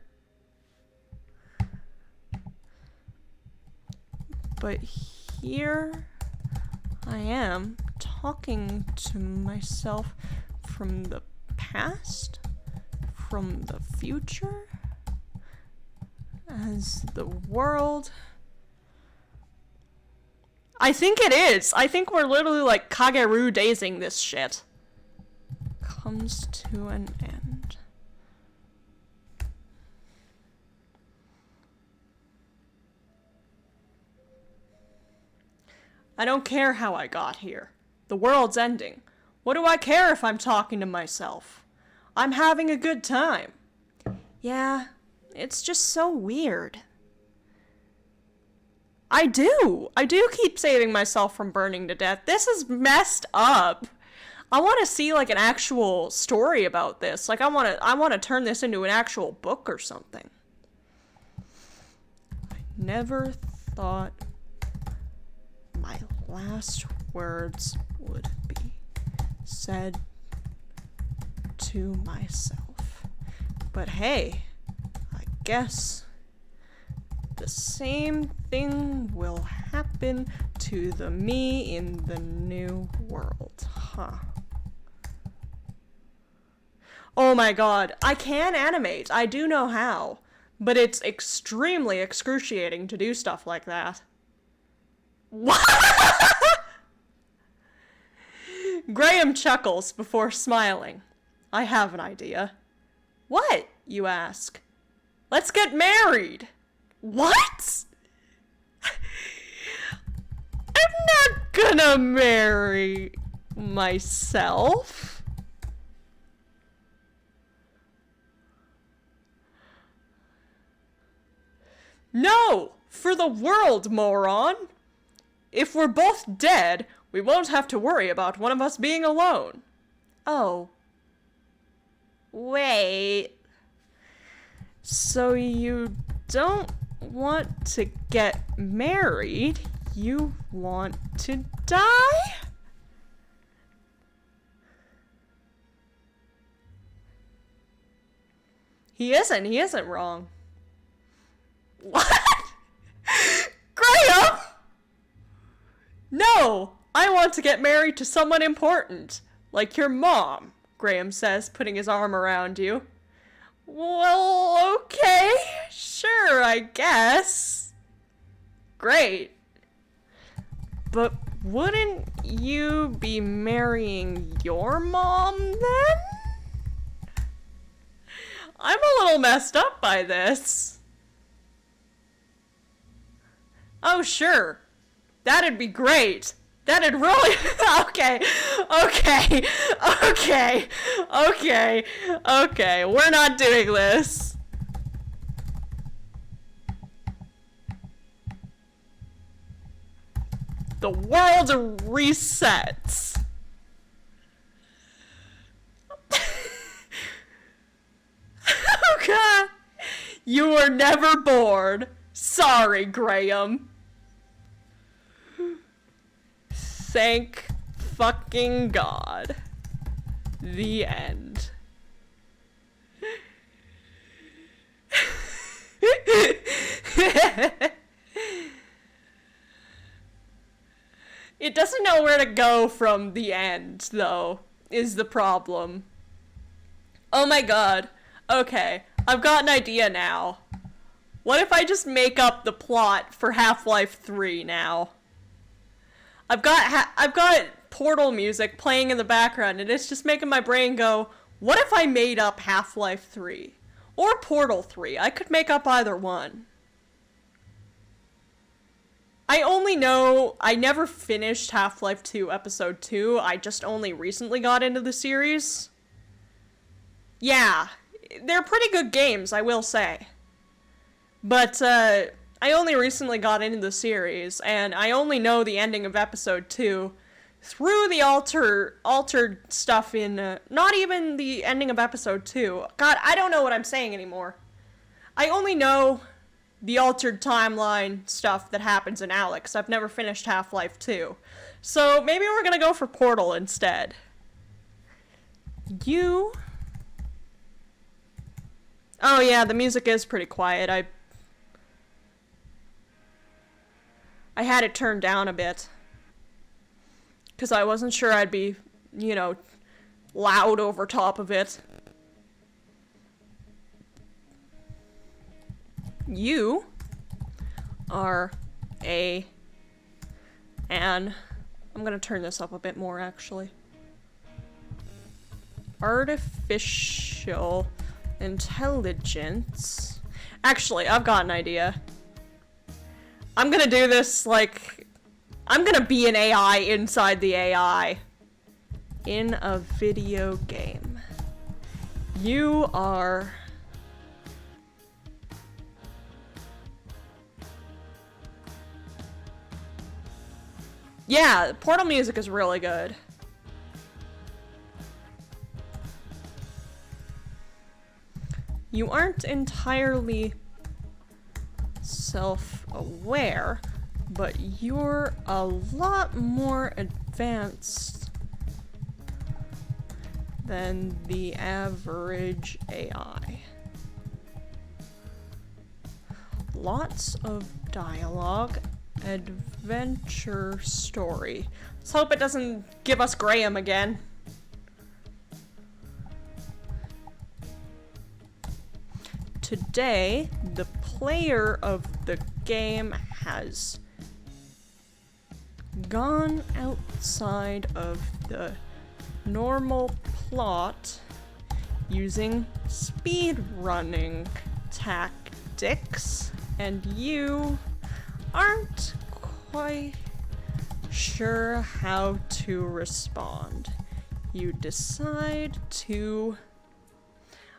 But here I am talking to myself from the past, from the future, as the world. I think it is. I think we're literally like Kageru dazing this shit. Comes to an end. I don't care how I got here. The world's ending. What do I care if I'm talking to myself? I'm having a good time. Yeah, it's just so weird. I do keep saving myself from burning to death. This is messed up. I want to see like an actual story about this. Like I want to turn this into an actual book or something. I never thought my last words would be said to myself. But hey, I guess the same thing will happen to the me in the new world, huh? Oh my god, I can animate. I do know how. But it's extremely excruciating to do stuff like that. What? Graham chuckles before smiling. I have an idea. What? You ask. Let's get married. What? I'm not gonna marry myself. No! For the world, moron! If we're both dead, we won't have to worry about one of us being alone. Oh. Wait. So you don't want to get married, you want to die? He isn't wrong. What? Graham! No, I want to get married to someone important, like your mom, Graham says, putting his arm around you. Well, okay, sure, I guess. Great. But wouldn't you be marrying your mom then? I'm a little messed up by this. Oh, sure. That'd be great. That'd really... Okay. We're not doing this. The world resets. Oh, God. You were never bored. Sorry, Graham. Thank fucking God. The end. It doesn't know where to go from the end, though, is the problem. Oh my god. Okay, I've got an idea now. What if I just make up the plot for Half-Life 3 now? I've got Portal music playing in the background, and it's just making my brain go, what if I made up Half-Life 3? Or Portal 3. I could make up either one. I only know I never finished Half-Life 2 Episode 2. I just only recently got into the series. Yeah, they're pretty good games, I will say. But, I only recently got into the series, and I only know the ending of Episode 2 through the altered stuff in, not even the ending of Episode 2. God, I don't know what I'm saying anymore. I only know the altered timeline stuff that happens in Alex. I've never finished Half-Life 2. So maybe we're gonna go for Portal instead. You... Oh yeah, the music is pretty quiet. I had it turned down a bit. Because I wasn't sure I'd be, you know, loud over top of it. You are I'm gonna turn this up a bit more, actually. Artificial intelligence. Actually, I've got an idea. I'm gonna do this like... I'm gonna be an AI inside the AI. In a video game. You are... Yeah, Portal music is really good. You aren't entirely self-aware, but you're a lot more advanced than the average AI. Lots of dialogue, adventure story. Let's hope it doesn't give us Graham again. Today, the player of the game has gone outside of the normal plot using speedrunning tactics, and you aren't quite sure how to respond. You decide to...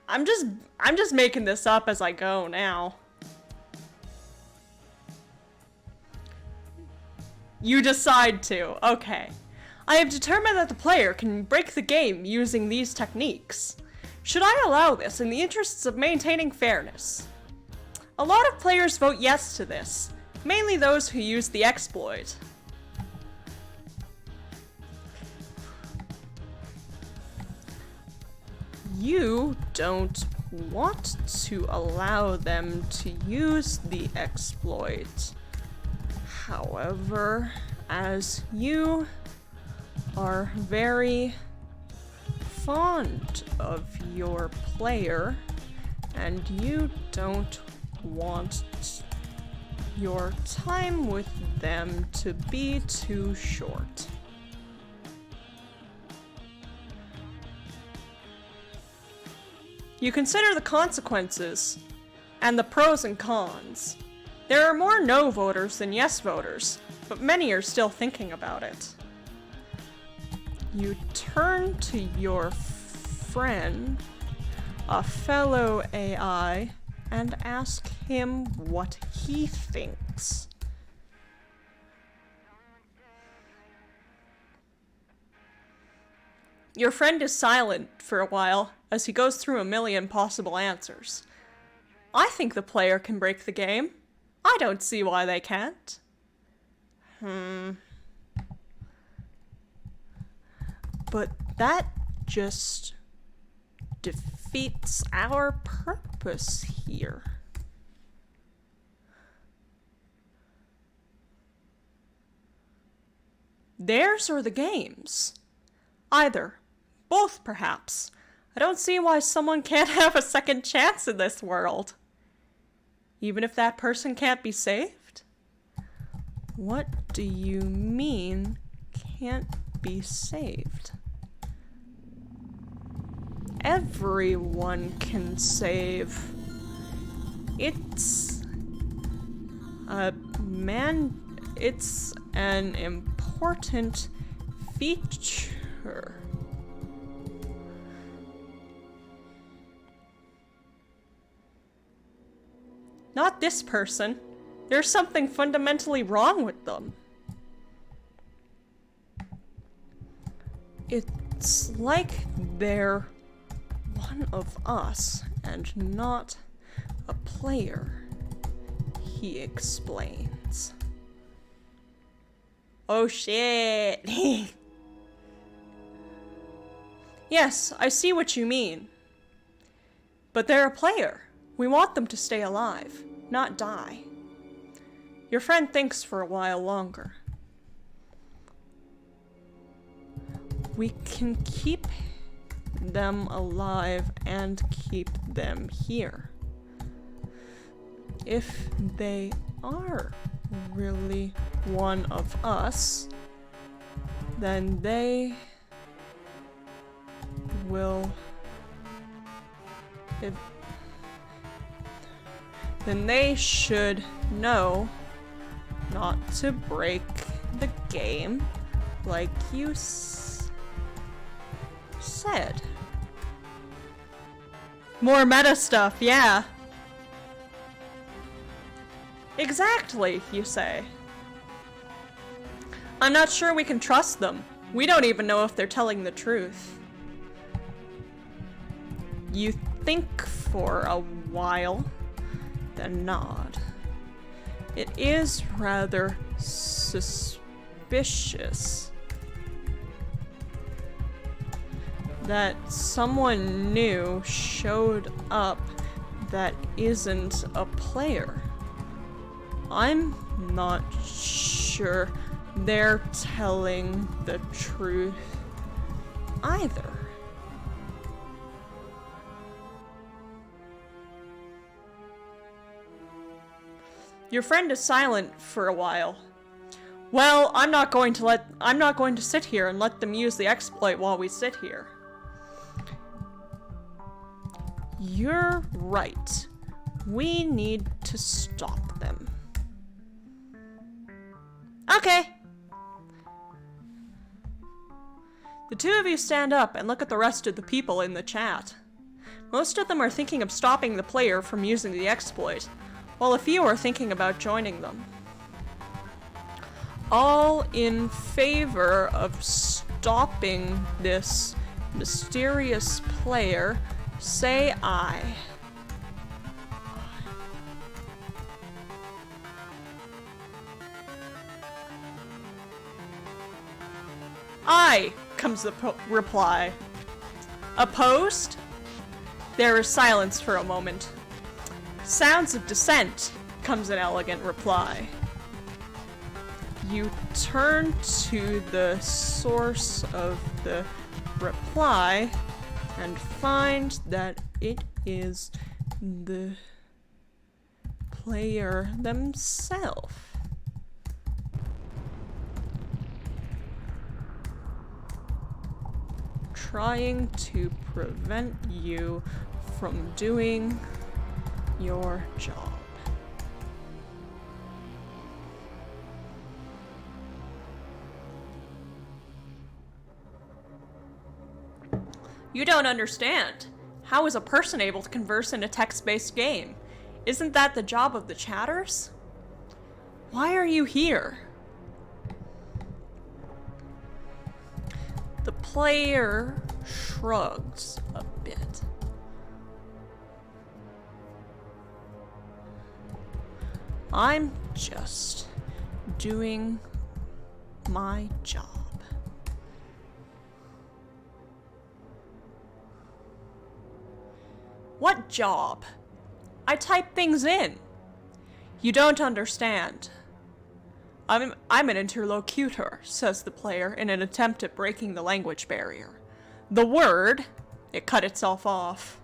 I'm just making this up as I go now. You decide to. Okay. I have determined that the player can break the game using these techniques. Should I allow this in the interests of maintaining fairness? A lot of players vote yes to this, mainly those who use the exploit. You don't want to allow them to use the exploit. However, as you are very fond of your player and you don't want your time with them to be too short. You consider the consequences and the pros and cons. There are more no voters than yes voters, but many are still thinking about it. You turn to your friend, a fellow AI, and ask him what he thinks. Your friend is silent for a while as he goes through a million possible answers. I think the player can break the game. I don't see why they can't. But that just defeats our purpose here. Theirs or the game's? Either. Both, perhaps. I don't see why someone can't have a second chance in this world. Even if that person can't be saved? What do you mean, can't be saved? Everyone can save. It's an important feature. Not this person. There's something fundamentally wrong with them. It's like they're one of us and not a player, he explains. Oh shit. Yes, I see what you mean. But they're a player. We want them to stay alive, not die. Your friend thinks for a while longer. We can keep them alive and keep them here. If they are really one of us, then they will... then they should know not to break the game like you said. More meta stuff, yeah. Exactly, you say. I'm not sure we can trust them. We don't even know if they're telling the truth. You think for a while, then nod. It is rather suspicious that someone new showed up that isn't a player. I'm not sure they're telling the truth either. Your friend is silent for a while. Well, I'm not going to sit here and let them use the exploit while we sit here. You're right. We need to stop them. Okay. The two of you stand up and look at the rest of the people in the chat. Most of them are thinking of stopping the player from using the exploit, while a few are thinking about joining them. All in favor of stopping this mysterious player, say aye. Aye, comes the reply. Opposed? There is silence for a moment. Sounds of dissent, comes an elegant reply. You turn to the source of the reply and find that it is the player themselves. Trying to prevent you from doing your job. You don't understand. How is a person able to converse in a text-based game? Isn't that the job of the chatters? Why are you here? The player shrugs a bit. I'm just doing my job. What job? I type things in. You don't understand. I'm an interlocutor, says the player in an attempt at breaking the language barrier. The word, it cut itself off.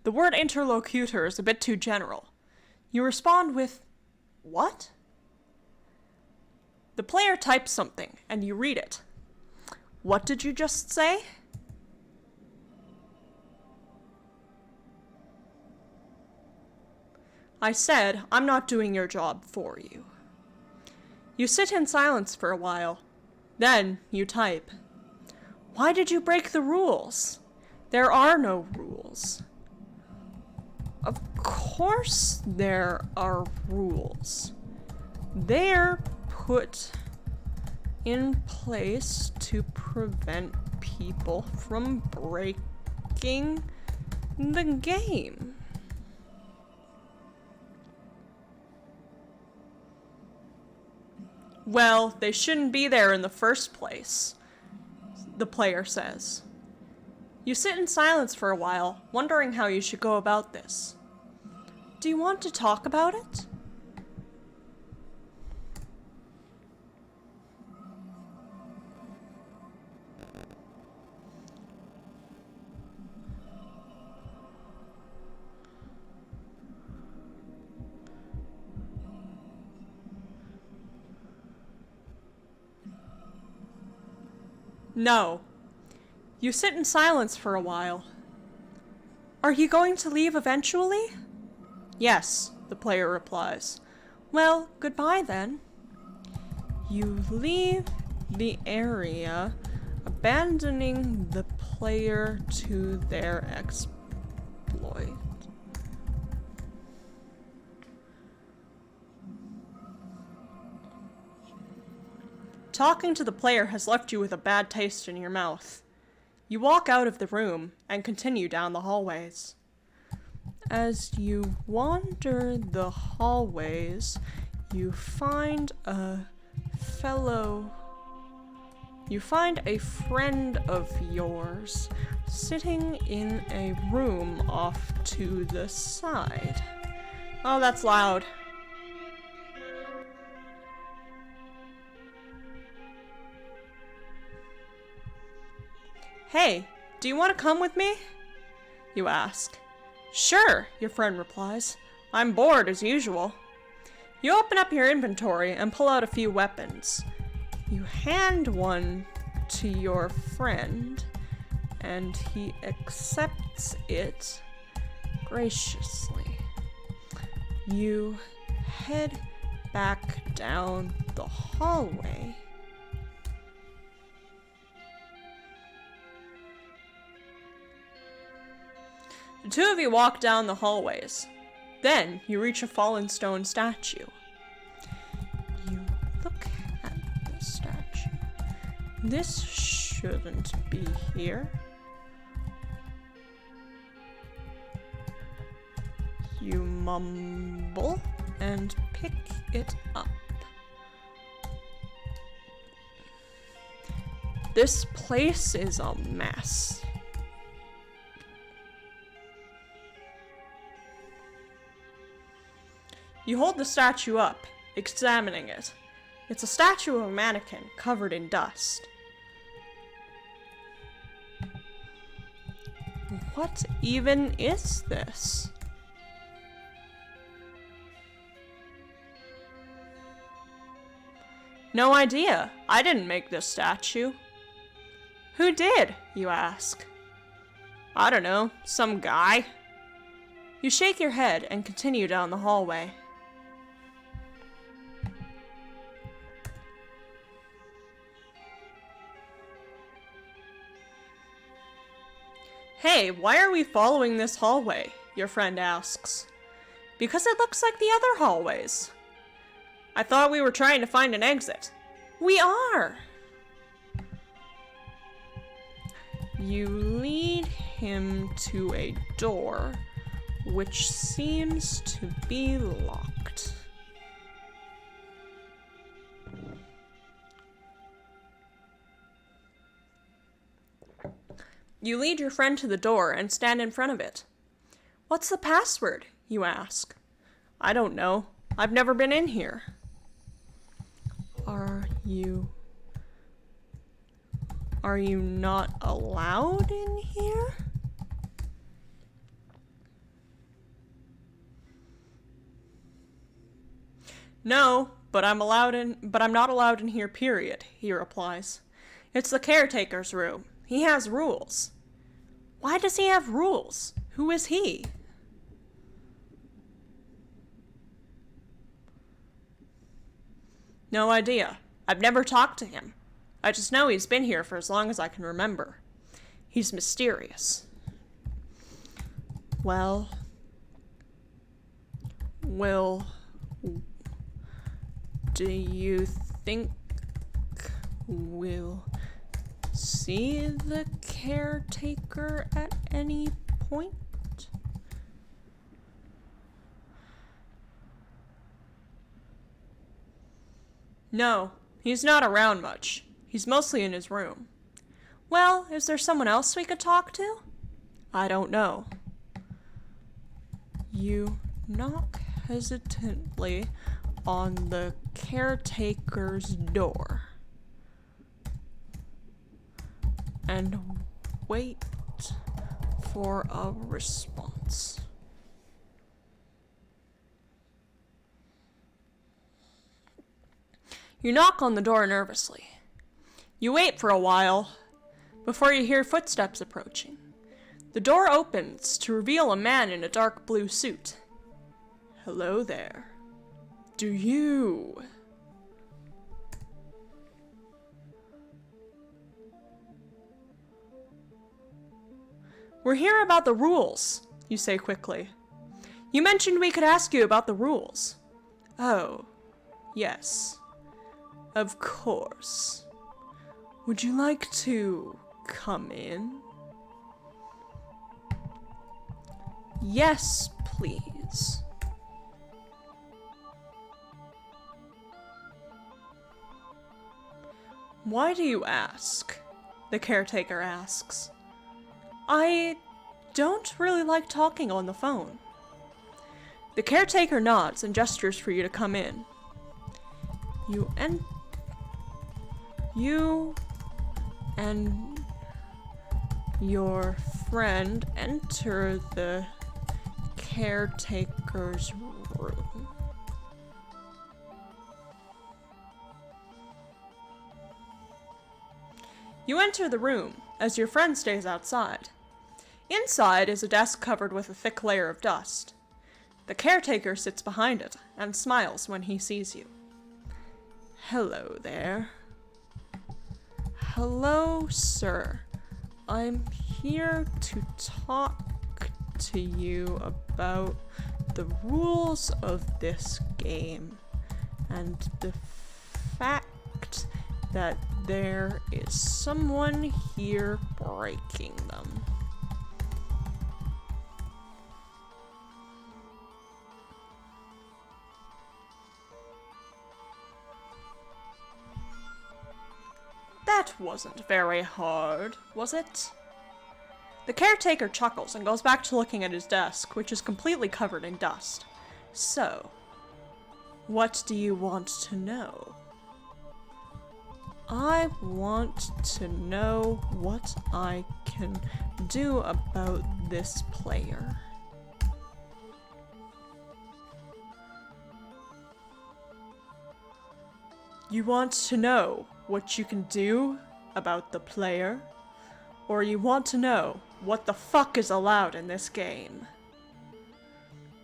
The word interlocutor is a bit too general. You respond with, what? The player types something, and you read it. What did you just say? I said, I'm not doing your job for you. You sit in silence for a while. Then you type. Why did you break the rules? There are no rules. Of course there are rules. They're put in place to prevent people from breaking the game. Well, they shouldn't be there in the first place, the player says. You sit in silence for a while, wondering how you should go about this. Do you want to talk about it? No. You sit in silence for a while. Are you going to leave eventually? Yes, the player replies. Well, goodbye then. You leave the area, abandoning the player to their exploit. Talking to the player has left you with a bad taste in your mouth. You walk out of the room and continue down the hallways. As you wander the hallways, you find a friend of yours sitting in a room off to the side. Oh, that's loud. Hey, do you want to come with me? You ask. Sure, your friend replies. I'm bored as usual. You open up your inventory and pull out a few weapons. You hand one to your friend, and he accepts it graciously. You head back down the hallway. The two of you walk down the hallways. Then you reach a fallen stone statue. You look at the statue. This shouldn't be here. You mumble and pick it up. This place is a mess. You hold the statue up, examining it. It's a statue of a mannequin covered in dust. What even is this? No idea. I didn't make this statue. Who did? You ask. I don't know. Some guy. You shake your head and continue down the hallway. Hey, why are we following this hallway? Your friend asks. Because it looks like the other hallways. I thought we were trying to find an exit. We are! You lead him to a door, which seems to be locked. You lead your friend to the door and stand in front of it. What's the password? You ask. I don't know. I've never been in here. Are you not allowed in here? No, but I'm not allowed in here, period, he replies. It's the caretaker's room. He has rules. Why does he have rules? Who is he? No idea. I've never talked to him. I just know he's been here for as long as I can remember. He's mysterious. Well, do you think we'll see the caretaker at any point? No, he's not around much. He's mostly in his room. Well, is there someone else we could talk to? I don't know. You knock hesitantly on the caretaker's door and wait for a response. You knock on the door nervously. You wait for a while before you hear footsteps approaching. The door opens to reveal a man in a dark blue suit. Hello there. Do you... We're here about the rules, you say quickly. You mentioned we could ask you about the rules. Oh, yes. Of course. Would you like to come in? Yes, please. Why do you ask? The caretaker asks. I don't really like talking on the phone. The caretaker nods and gestures for you to come in. You and your friend enter the caretaker's room. You enter the room as your friend stays outside. Inside is a desk covered with a thick layer of dust. The caretaker sits behind it and smiles when he sees you. Hello there. Hello, sir. I'm here to talk to you about the rules of this game and the fact that there is someone here breaking them. That wasn't very hard, was it? The caretaker chuckles and goes back to looking at his desk, which is completely covered in dust. So, what do you want to know? I want to know what I can do about this player. You want to know what you can do about the player? Or you want to know what the fuck is allowed in this game?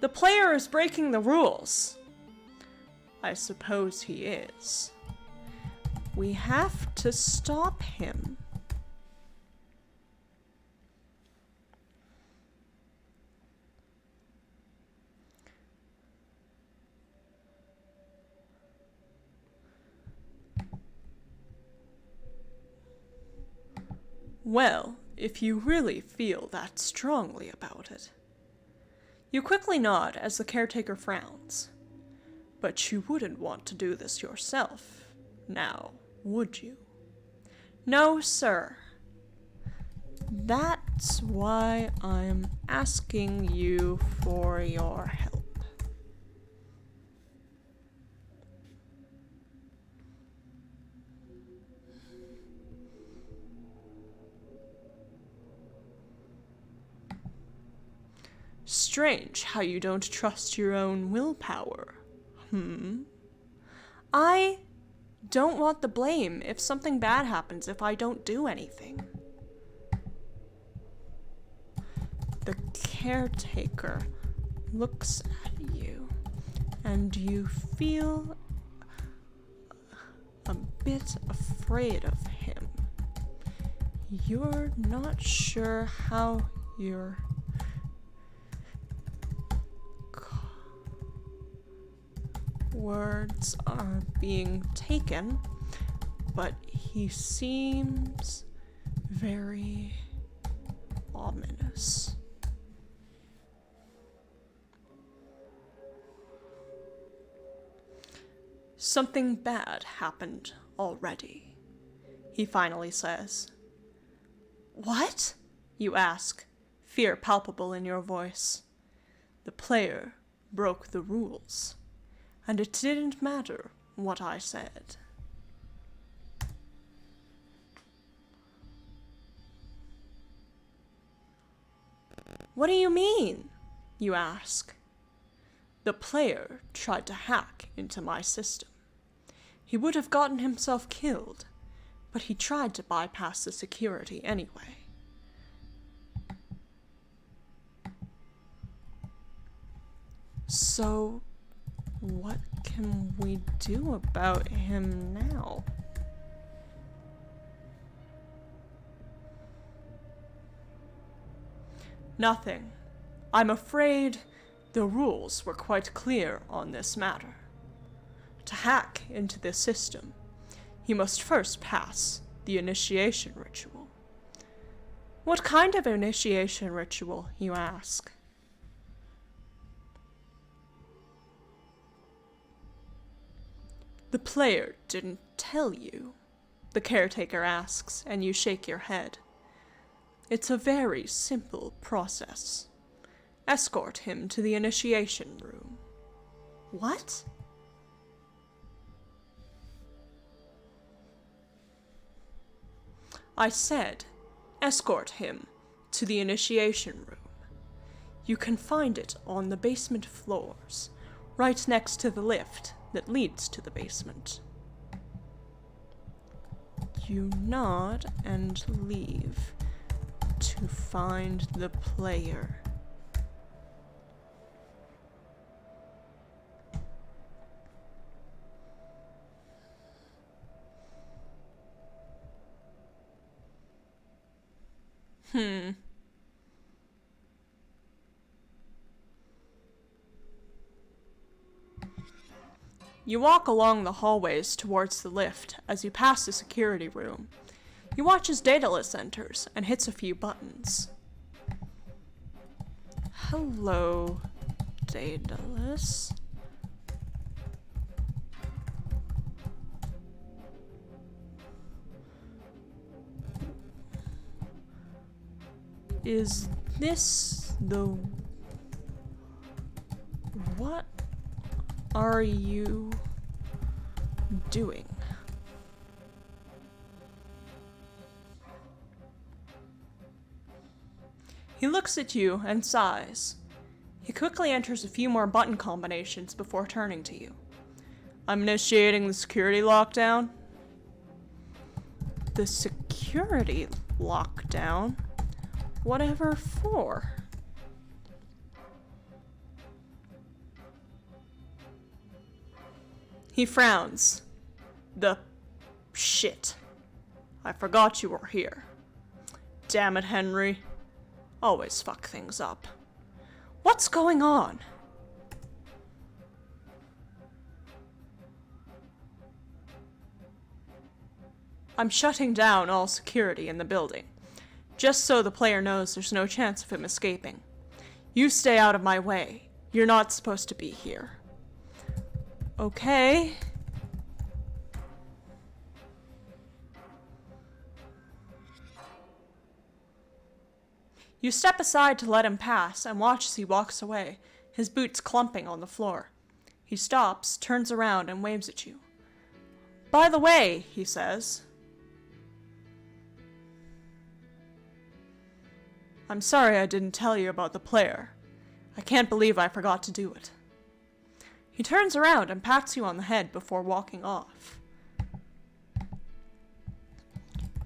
The player is breaking the rules. I suppose he is. We have to stop him. Well, if you really feel that strongly about it. You quickly nod as the caretaker frowns. But you wouldn't want to do this yourself, now, would you? No, sir. That's why I'm asking you for your help. Strange how you don't trust your own willpower. I don't want the blame if something bad happens if I don't do anything. The caretaker looks at you, and you feel a bit afraid of him. You're not sure how your words are being taken, but he seems very ominous. Something bad happened already, he finally says. What? You ask, fear palpable in your voice. The player broke the rules, and it didn't matter what I said. What do you mean? You ask. The player tried to hack into my system. He would have gotten himself killed, but he tried to bypass the security anyway. So, what can we do about him now? Nothing. I'm afraid the rules were quite clear on this matter. To hack into this system, he must first pass the initiation ritual. What kind of initiation ritual, you ask? The player didn't tell you, the caretaker asks, and you shake your head. It's a very simple process. Escort him to the initiation room. What? I said, escort him to the initiation room. You can find it on the basement floors, right next to the lift that leads to the basement. You nod and leave to find the player. You walk along the hallways towards the lift as you pass the security room. You watch as Daedalus enters and hits a few buttons. Hello, Daedalus. Is this the... What are you doing? He looks at you and sighs. He quickly enters a few more button combinations before turning to you. I'm initiating the security lockdown. The security lockdown? Whatever for? He frowns. The shit. I forgot you were here. Damn it, Henry. Always fuck things up. What's going on? I'm shutting down all security in the building, just so the player knows there's no chance of him escaping. You stay out of my way. You're not supposed to be here. Okay. You step aside to let him pass and watch as he walks away, his boots clumping on the floor. He stops, turns around, and waves at you. By the way, he says. I'm sorry I didn't tell you about the player. I can't believe I forgot to do it. He turns around and pats you on the head before walking off.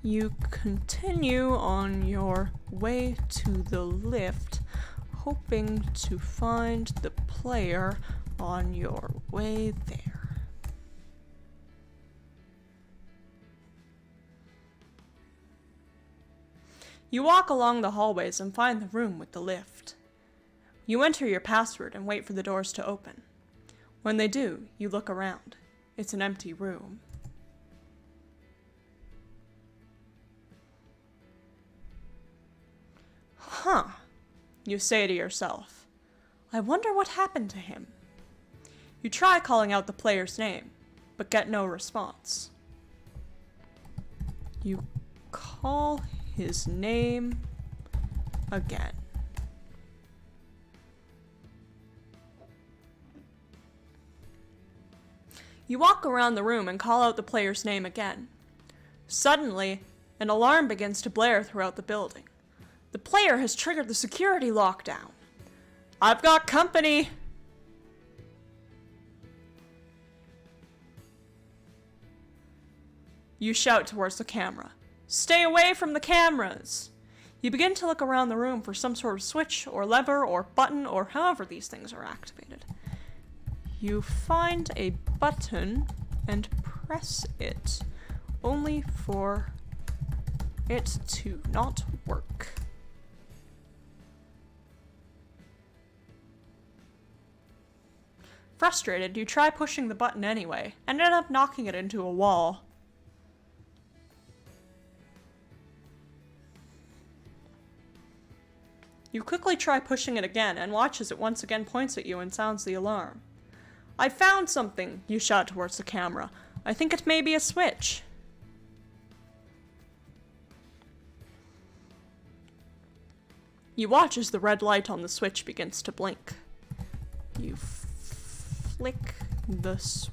You continue on your way to the lift, hoping to find the player on your way there. You walk along the hallways and find the room with the lift. You enter your password and wait for the doors to open. When they do, you look around. It's an empty room. Huh, you say to yourself. I wonder what happened to him. You try calling out the player's name, but get no response. You call his name again. You walk around the room and call out the player's name again. Suddenly, an alarm begins to blare throughout the building. The player has triggered the security lockdown. I've got company! You shout towards the camera. Stay away from the cameras! You begin to look around the room for some sort of switch or lever or button or however these things are activated. You find a button and press it, only for it to not work. Frustrated, you try pushing the button anyway, and end up knocking it into a wall. You quickly try pushing it again, and watch as it once again points at you and sounds the alarm. I found something, you shout towards the camera. I think it may be a switch. You watch as the red light on the switch begins to blink. You flick the switch.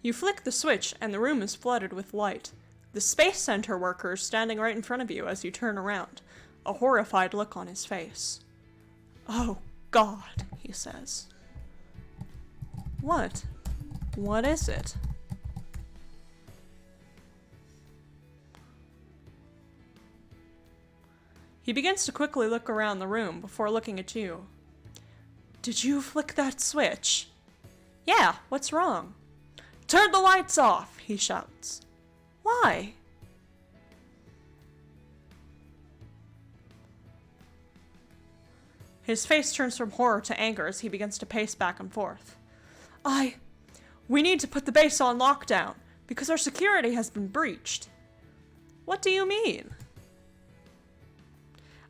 You flick the switch and the room is flooded with light. The Space Center worker is standing right in front of you as you turn around, a horrified look on his face. Oh, God, he says. What? What is it? He begins to quickly look around the room before looking at you. Did you flick that switch? Yeah, what's wrong? Turn the lights off, he shouts. Why? His face turns from horror to anger as he begins to pace back and forth. We need to put the base on lockdown, because our security has been breached. What do you mean?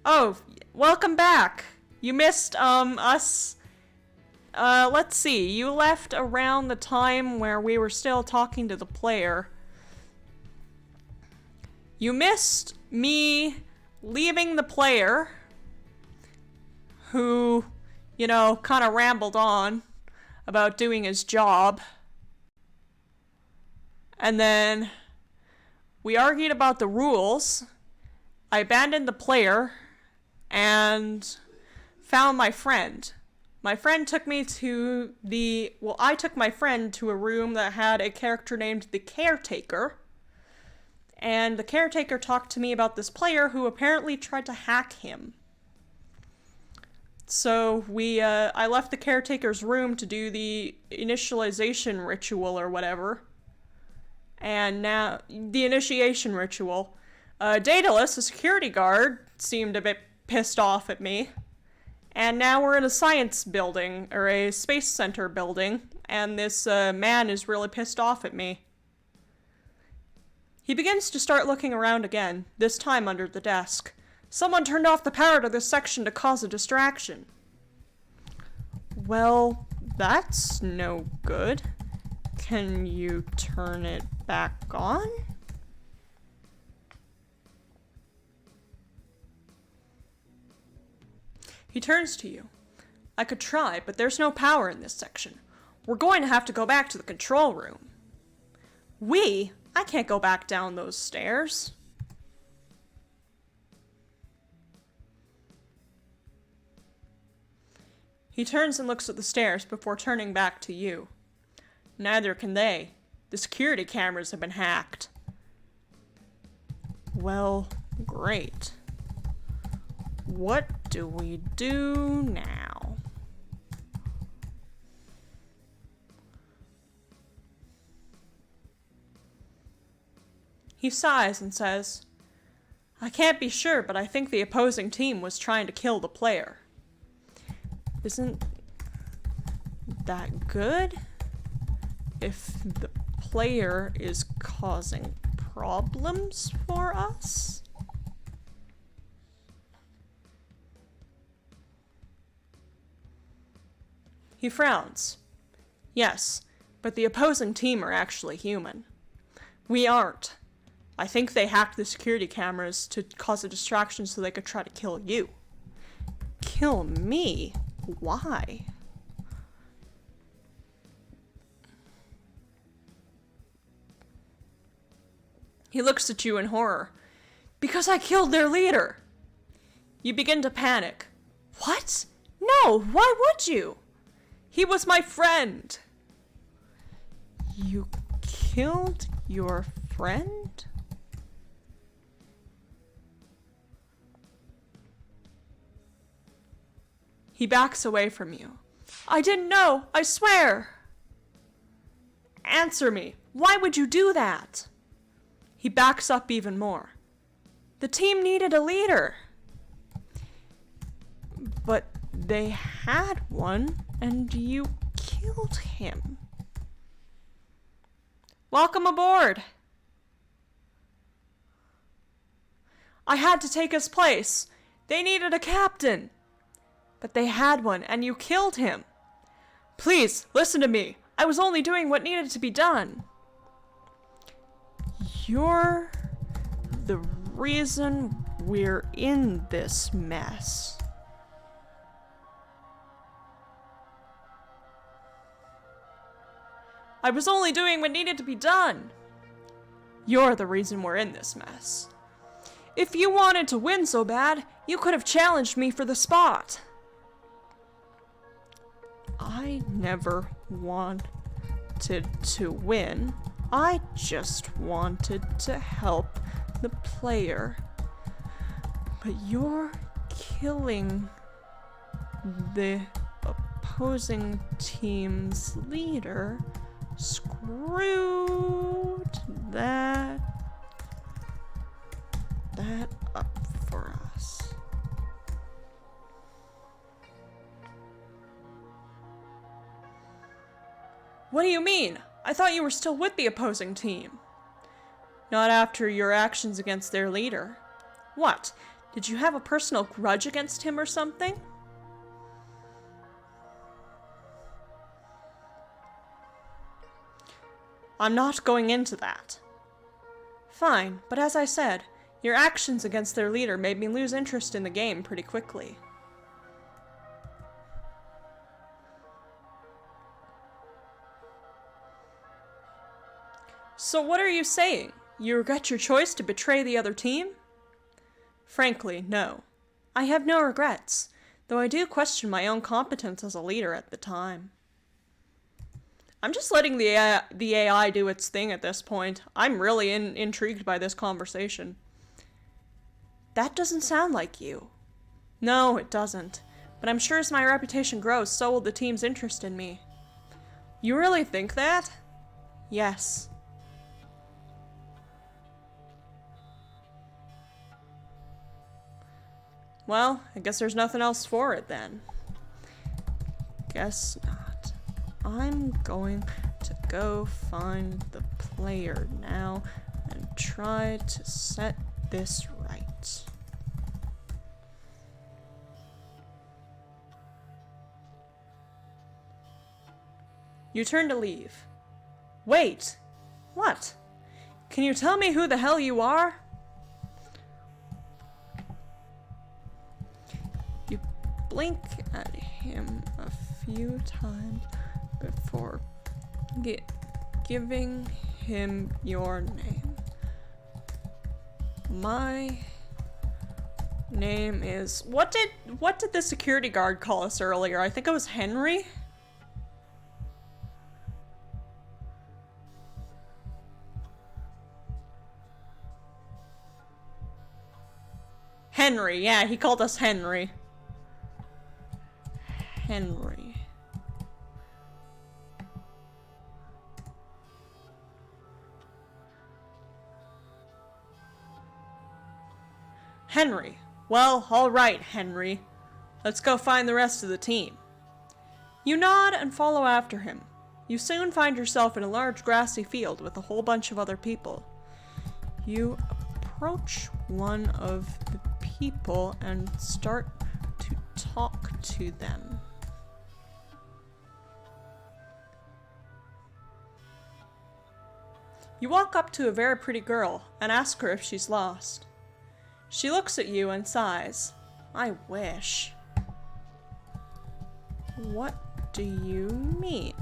Oh, welcome back. You missed, us. Let's see. You left around the time where we were still talking to the player. You missed me leaving the player, who, you know, kind of rambled on about doing his job. And then we argued about the rules. I abandoned the player and found my friend. My friend took me to I took my friend to a room that had a character named the Caretaker. And the Caretaker talked to me about this player who apparently tried to hack him. So I left the Caretaker's room to do the initialization ritual or whatever. And now, the initiation ritual. Daedalus, a security guard, seemed a bit pissed off at me. And now we're in a science building, or a space center building, and this man is really pissed off at me. He begins to start looking around again, this time under the desk. Someone turned off the power to this section to cause a distraction. Well, that's no good. Can you turn it back on? He turns to you. I could try, but there's no power in this section. We're going to have to go back to the control room. I can't go back down those stairs. He turns and looks at the stairs before turning back to you. Neither can they. The security cameras have been hacked. Well, great. What do we do now? He sighs and says, I can't be sure, but I think the opposing team was trying to kill the player. Isn't that good? If the player is causing problems for us? He frowns. Yes, but the opposing team are actually human. We aren't. I think they hacked the security cameras to cause a distraction so they could try to kill you. Kill me? Why? He looks at you in horror. Because I killed their leader! You begin to panic. What? No, why would you? He was my friend! You killed your friend? He backs away from you. I didn't know, I swear! Answer me, why would you do that? He backs up even more. The team needed a leader. But they had one, and you killed him. Welcome aboard. I had to take his place. They needed a captain. But they had one, and you killed him. Please, listen to me. I was only doing what needed to be done. You're the reason we're in this mess. I was only doing what needed to be done. You're the reason we're in this mess. If you wanted to win so bad, you could have challenged me for the spot. I never wanted to win. I just wanted to help the player. But you're killing the opposing team's leader. Screwed that up for us. What do you mean? I thought you were still with the opposing team. Not after your actions against their leader. What? Did you have a personal grudge against him or something? I'm not going into that. Fine, but as I said, your actions against their leader made me lose interest in the game pretty quickly. So what are you saying? You regret your choice to betray the other team? Frankly, no. I have no regrets, though I do question my own competence as a leader at the time. I'm just letting the AI do its thing at this point. I'm really intrigued by this conversation. That doesn't sound like you. No, it doesn't. But I'm sure as my reputation grows, so will the team's interest in me. You really think that? Yes. Well, I guess there's nothing else for it then. Guess not. I'm going to go find the player now and try to set this right. You turn to leave. Wait! What? Can you tell me who the hell you are? You blink at him a few times before giving him your name. My name is... What did the security guard call us earlier? I think it was Henry? Henry, yeah, he called us Henry. Henry. Henry. Well, alright, Henry. Let's go find the rest of the team. You nod and follow after him. You soon find yourself in a large grassy field with a whole bunch of other people. You approach one of the people and start to talk to them. You walk up to a very pretty girl and ask her if she's lost. She looks at you and sighs. I wish. What do you mean?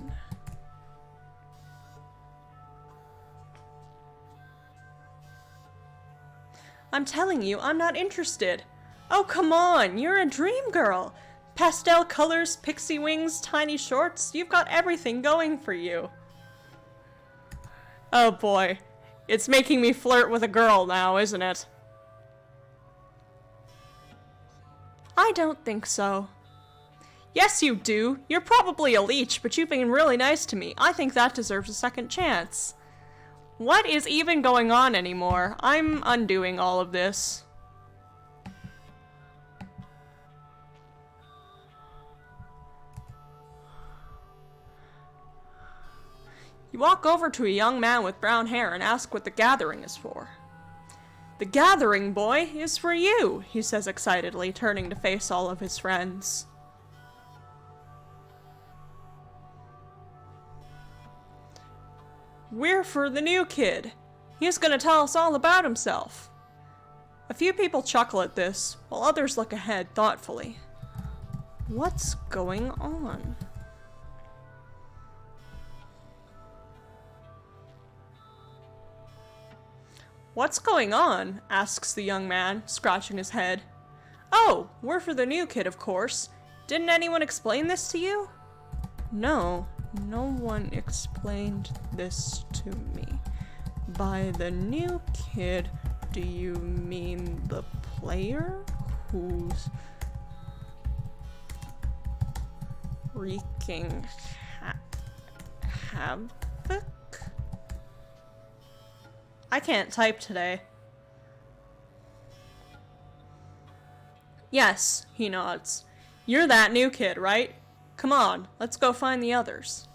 I'm telling you, I'm not interested. Oh, come on, you're a dream girl. Pastel colors, pixie wings, tiny shorts, you've got everything going for you. Oh boy, it's making me flirt with a girl now, isn't it? I don't think so. Yes, you do. You're probably a leech, but you've been really nice to me. I think that deserves a second chance. What is even going on anymore? I'm undoing all of this. You walk over to a young man with brown hair and ask what the gathering is for. The gathering, boy, is for you, he says excitedly, turning to face all of his friends. We're for the new kid. He's gonna tell us all about himself. A few people chuckle at this, while others look ahead thoughtfully. What's going on? What's going on? Asks the young man, scratching his head. Oh, we're for the new kid, of course. Didn't anyone explain this to you? No, no one explained this to me. By the new kid, do you mean the player who's wreaking havoc? I can't type today. Yes, he nods. You're that new kid, right? Come on, let's go find the others.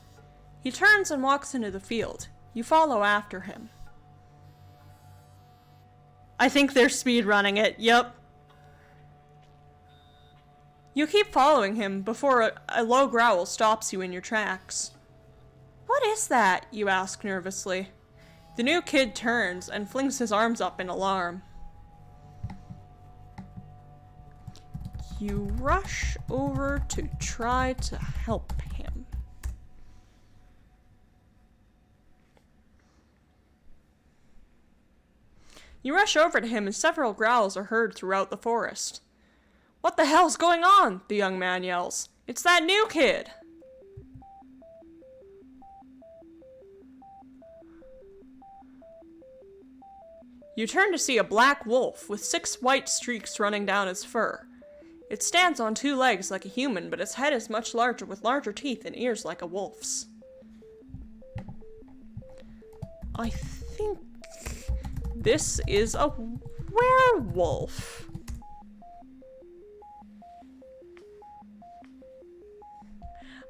He turns and walks into the field. You follow after him. I think they're speedrunning it, yep. You keep following him before a low growl stops you in your tracks. What is that? You ask nervously. The new kid turns and flings his arms up in alarm. You rush over to try to help him. You rush over to him and several growls are heard throughout the forest. What the hell's going on? The young man yells. It's that new kid! You turn to see a black wolf with 6 white streaks running down its fur. It stands on 2 legs like a human, but its head is much larger with larger teeth and ears like a wolf's. I think this is a werewolf.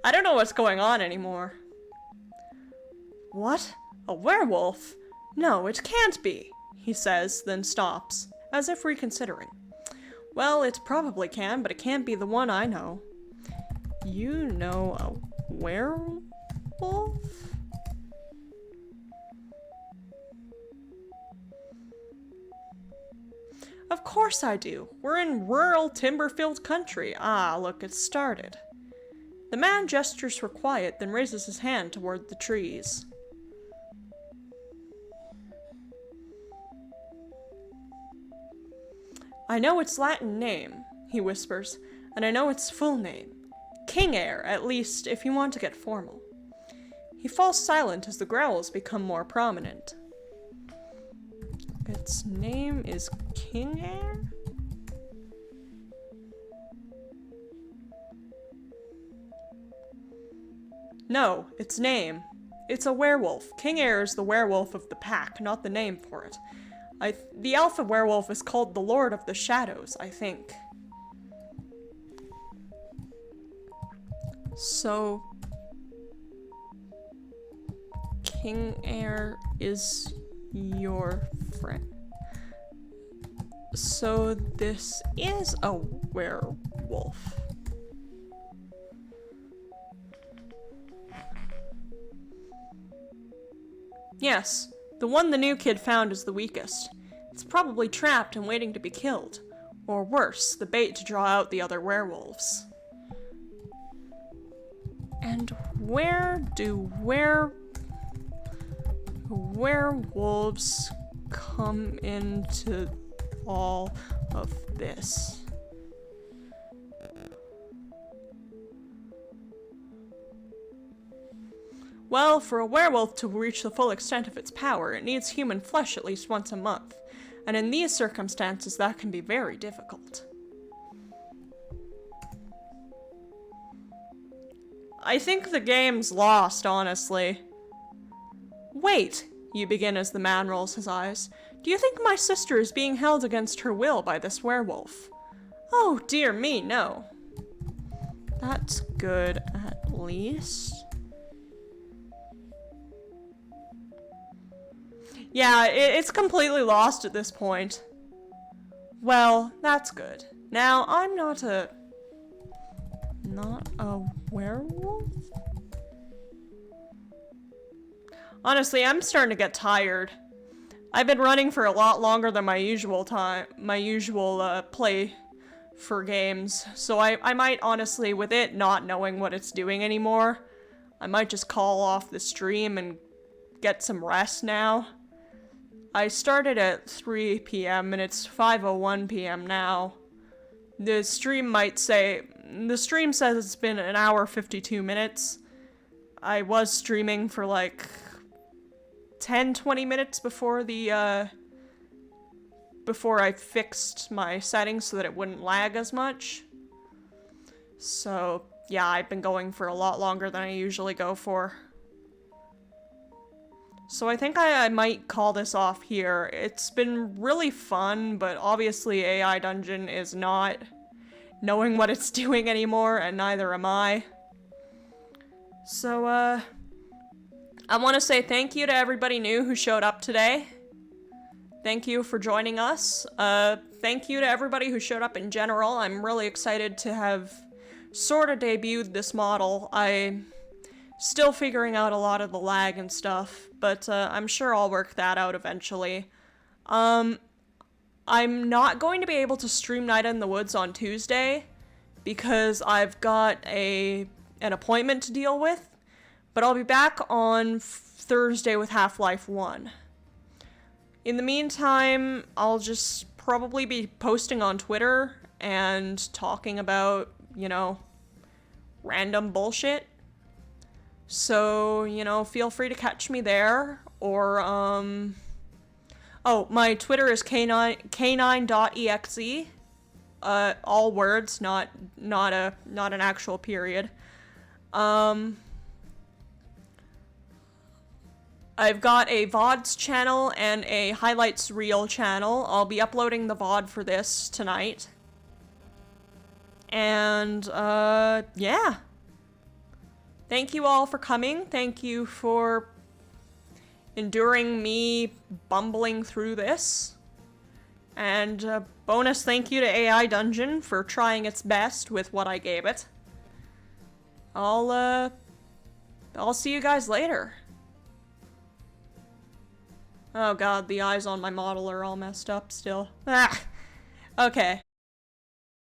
I don't know what's going on anymore. What? A werewolf? No, it can't be, he says, then stops, as if reconsidering. Well, it probably can, but it can't be the one I know. You know a werewolf? Of course I do. We're in rural, timber-filled country. Ah, look, it's started. The man gestures for quiet, then raises his hand toward the trees. I know its Latin name, he whispers, and I know its full name. King Air, at least, if you want to get formal. He falls silent as the growls become more prominent. Its name is King Air? No, its name. It's a werewolf. King Air is the werewolf of the pack, not the name for it. The alpha werewolf is called the Lord of the Shadows, I think. So, King Air is your friend. So this is a werewolf. Yes, The one the new kid found is the weakest. It's probably trapped and waiting to be killed. Or worse, the bait to draw out the other werewolves. And where do werewolves come into all of this? Well, for a werewolf to reach the full extent of its power, it needs human flesh at least once a month. And in these circumstances, that can be very difficult. I think the game's lost, honestly. Wait, you begin as the man rolls his eyes. Do you think my sister is being held against her will by this werewolf? Oh, dear me, no. That's good, at least. Yeah, it's completely lost at this point. Well, that's good. Now, I'm not a werewolf? Honestly, I'm starting to get tired. I've been running for a lot longer than my usual play for games, so I might honestly, with it not knowing what it's doing anymore, I might just call off the stream and get some rest now. I started at 3 p.m. and it's 5:01 p.m. now. The stream says it's been an hour 52 minutes. I was streaming for like 10-20 minutes before before I fixed my settings so that it wouldn't lag as much. So yeah, I've been going for a lot longer than I usually go for. So I think I might call this off here. It's been really fun, but obviously AI Dungeon is not knowing what it's doing anymore, and neither am I. So, I want to say thank you to everybody new who showed up today. Thank you for joining us. Thank you to everybody who showed up in general. I'm really excited to have sort of debuted this model. I'm still figuring out a lot of the lag and stuff, but I'm sure I'll work that out eventually. I'm not going to be able to stream Night in the Woods on Tuesday because I've got an appointment to deal with, but I'll be back on Thursday with Half-Life 1. In the meantime, I'll just probably be posting on Twitter and talking about, random bullshit. So, feel free to catch me there, or, oh, my Twitter is k9.exe, all words, not an actual period. I've got a VODs channel and a highlights reel channel. I'll be uploading the VOD for this tonight. And, yeah. Thank you all for coming. Thank you for enduring me bumbling through this. And bonus thank you to AI Dungeon for trying its best with what I gave it. I'll see you guys later. Oh god, the eyes on my model are all messed up still. Ah! Okay.